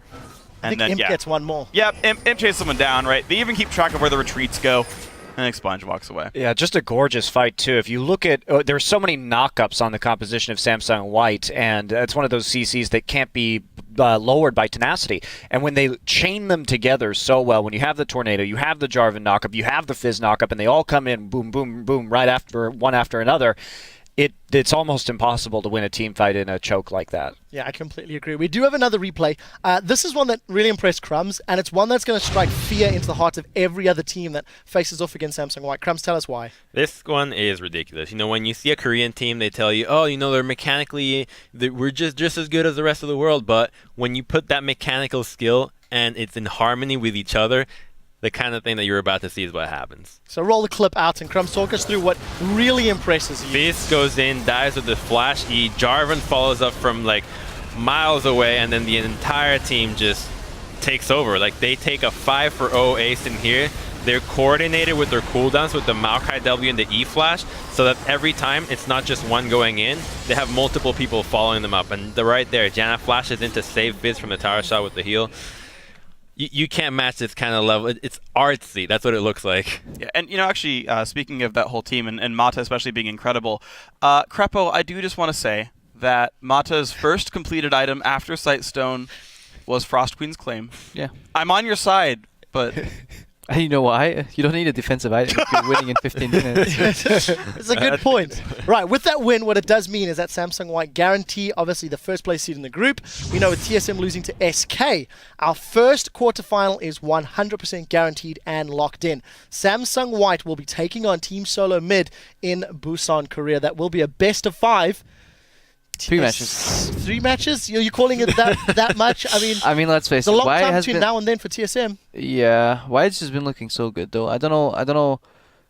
I think Imp gets one more. Yep, Imp chases someone down, right? They even keep track of where the retreats go. And Expunge walks away. Yeah, just a gorgeous fight, too. If you look at, there's so many knockups on the composition of Samsung White, and it's one of those CCs that can't be lowered by tenacity. And when they chain them together so well, when you have the Tornado, you have the Jarvan knockup, you have the Fizz knockup, and they all come in boom, boom, boom, right after one after another, it's almost impossible to win a team fight in a choke like that. Yeah, I completely agree. We do have another replay. This is one that really impressed Crumbs, and it's one that's going to strike fear into the hearts of every other team that faces off against Samsung White. Crumbs, tell us why. This one is ridiculous. When you see a Korean team, they tell you, oh, they're mechanically, we're just as good as the rest of the world. But when you put that mechanical skill and it's in harmony with each other, the kind of thing that you're about to see is what happens. So roll the clip out and Crumbs, talk us through what really impresses you. Fizz goes in, dives with the Flash E. Jarvan follows up from miles away, and then the entire team just takes over. They take a 5-for-0 ace in here. They're coordinated with their cooldowns with the Maokai W and the E Flash, so that every time it's not just one going in, they have multiple people following them up. And right there, Janna flashes in to save Fizz from the tower shot with the heal. You can't match this kind of level. It's artsy. That's what it looks like. Yeah, and actually, speaking of that whole team and Mata especially being incredible, Crepo, I do just want to say that Mata's first completed item after Sightstone was Frost Queen's Claim. Yeah. I'm on your side, but... You know why? You don't need a defensive item if you're winning in 15 minutes. It's a good point. Right, with that win, what it does mean is that Samsung White guarantee, obviously, the first place seed in the group. We know with TSM losing to SK, our first quarterfinal is 100% guaranteed and locked in. Samsung White will be taking on Team Solo Mid in Busan, Korea. That will be a best of 5. 3 matches. 3 matches? You're calling it that much? I mean, let's face it. It's a long White time has between now and then for TSM. Yeah, White's just been looking so good though. I don't know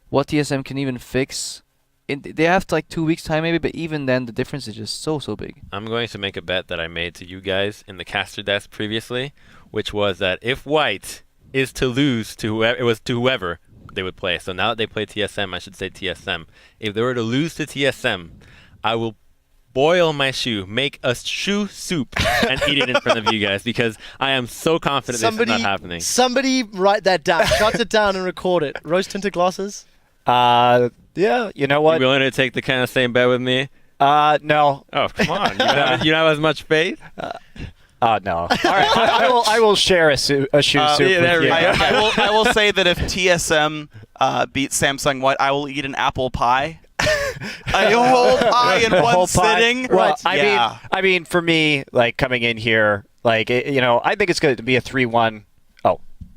what TSM can even fix. They have 2 weeks time maybe, but even then the difference is just so big. I'm going to make a bet that I made to you guys in the caster desk previously, which was that if White is to lose to whoever they would play. So now that they play TSM, I should say TSM. If they were to lose to TSM, I will boil my shoe, make a shoe soup, and eat it in front of you guys because I am so confident this is not happening. Somebody write that down, jot it down and record it. Rose-tinted glasses? Yeah, you know what? You willing to take the kind of same bet with me? No. Oh, come on. You don't have as much faith? No. All right, I will share a shoe soup with you. I will say that if TSM beats Samsung White, I will eat an apple pie. A whole pie in one sitting. Well, I mean, for me, coming in here, I think it's going to be a 3-1.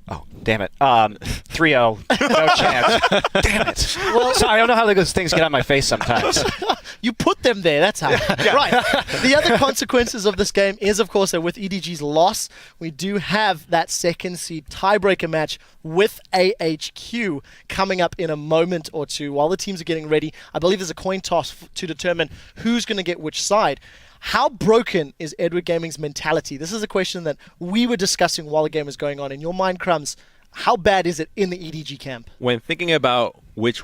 Oh, damn it. 3-0. No chance. Damn it. Well, sorry, I don't know how those things get on my face sometimes. You put them there, that's how. Yeah. Right. The other consequences of this game is, of course, that with EDG's loss, we do have that second seed tiebreaker match with AHQ coming up in a moment or two. While the teams are getting ready, I believe there's a coin toss to determine who's going to get which side. How broken is Edward Gaming's mentality? This is a question that we were discussing while the game was going on. In your mind, Crumbs, how bad is it in the EDG camp? When thinking about which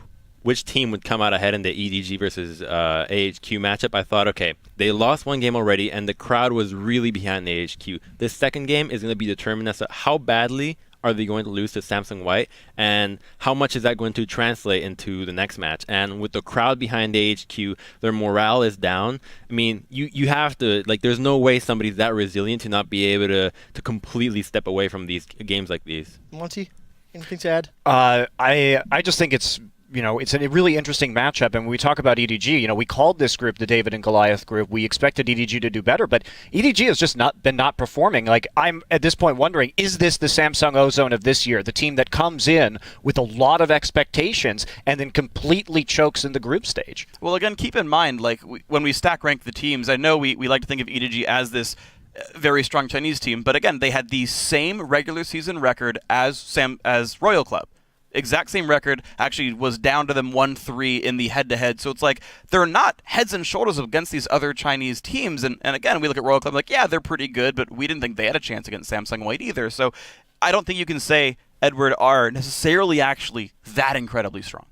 team would come out ahead in the EDG versus AHQ matchup, I thought, okay, they lost one game already, and the crowd was really behind the AHQ. This second game is going to be determined as to how badly are they going to lose to Samsung White, and how much is that going to translate into the next match? And with the crowd behind the HQ, their morale is down. I mean, you have to, there's no way somebody's that resilient to not be able to completely step away from these games like these. Monty, anything to add? I just think it's a really interesting matchup. And when we talk about EDG, we called this group the David and Goliath group. We expected EDG to do better, but EDG has just not performing. I'm at this point wondering, is this the Samsung Ozone of this year? The team that comes in with a lot of expectations and then completely chokes in the group stage? Well, again, keep in mind, when we stack rank the teams, I know we like to think of EDG as this very strong Chinese team, but again, they had the same regular season record as Royal Club. Exact same record, actually was down to them 1-3 in the head-to-head. So it's they're not heads and shoulders against these other Chinese teams. And again, we look at Royal Club yeah, they're pretty good, but we didn't think they had a chance against Samsung White either. So I don't think you can say Edward are necessarily actually that incredibly strong.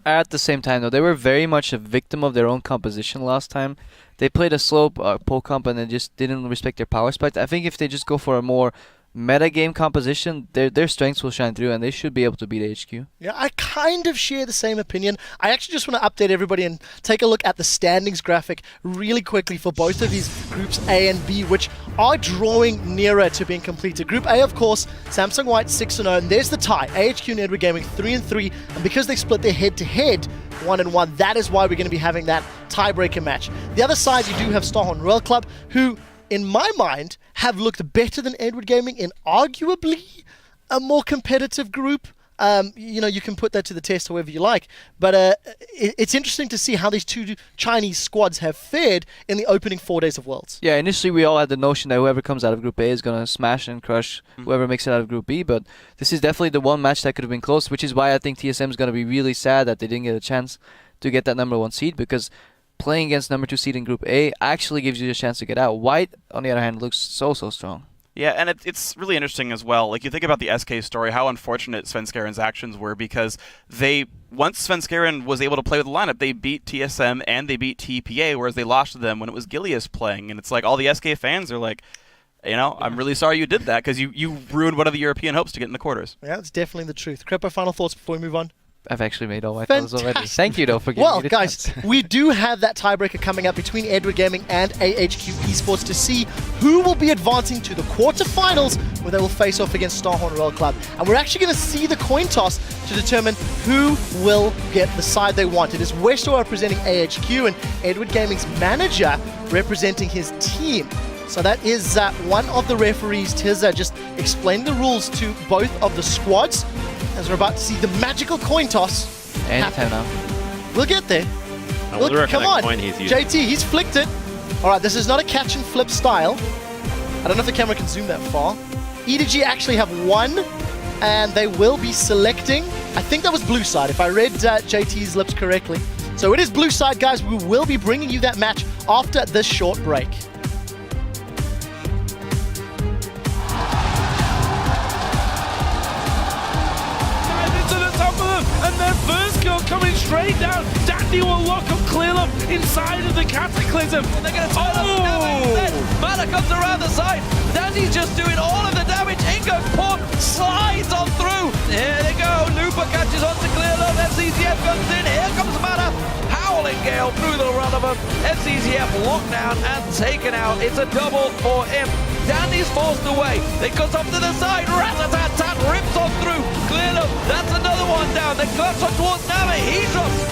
At the same time, though, they were very much a victim of their own composition last time. They played a slow pole comp and they just didn't respect their power spike. I think if they just go for a more meta game composition, their strengths will shine through, and they should be able to beat HQ. Yeah, I kind of share the same opinion. I actually just want to update everybody and take a look at the standings graphic really quickly for both of these groups A and B, which are drawing nearer to being completed. Group A, of course, Samsung White 6-0, and there's the tie. AHQ and Edward Gaming 3-3, and because they split their head-to-head 1-1, that is why we're going to be having that tiebreaker match. The other side, you do have Starhorn Royal Club, who, in my mind, have looked better than Edward Gaming in arguably a more competitive group. You can put that to the test however you like, but it's interesting to see how these two Chinese squads have fared in the opening 4 days of Worlds. Yeah, initially we all had the notion that whoever comes out of Group A is going to smash and crush whoever makes it out of Group B, but this is definitely the one match that could have been close, which is why I think TSM is going to be really sad that they didn't get a chance to get that #1 seed, because playing against #2 seed in Group A actually gives you a chance to get out. White, on the other hand, looks so strong. Yeah, and it's really interesting as well. Like, you think about the SK story, how unfortunate Svenskaren's actions were, because once Svenskeren was able to play with the lineup, they beat TSM and they beat TPA, whereas they lost to them when it was Gilius playing. And it's like, all the SK fans are like, I'm really sorry you did that, because you ruined one of the European hopes to get in the quarters. Yeah, that's definitely the truth. Crippo, final thoughts before we move on? I've actually made all my thoughts already. Thank you, though, for giving me the guys, chance. we do have that tiebreaker coming up between Edward Gaming and AHQ Esports to see who will be advancing to the quarterfinals, where they will face off against Starhorn Royal Club. And we're actually going to see the coin toss to determine who will get the side they want. It is Westo representing AHQ and Edward Gaming's manager representing his team. So that is one of the referees, Tizza, just explained the rules to both of the squads, as we're about to see the magical coin toss happen. We'll get there. Come on, JT, he's flicked it. All right, this is not a catch and flip style. I don't know if the camera can zoom that far. EDG actually have won, and they will be selecting, I think that was blue side, if I read JT's lips correctly. So it is blue side, guys. We will be bringing you that match after this short break. And their first kill coming straight down. Dandy will lock up Clearlove inside of the Cataclysm. And they're going to turn up now instead. Mana comes around the side. Dandy's just doing all of the damage. In goes Port, slides on through. Here they go. Looper catches on to Clearlove. FCZF comes in. Here comes Mana. Howling Gale through the run of him. FCZF locked down and taken out. It's a double for him. Dandy's forced away. It goes up to the side. Rat-a-tat-tat rips on through. Clearlove, that's another one down. They clutch on towards Nama. He's just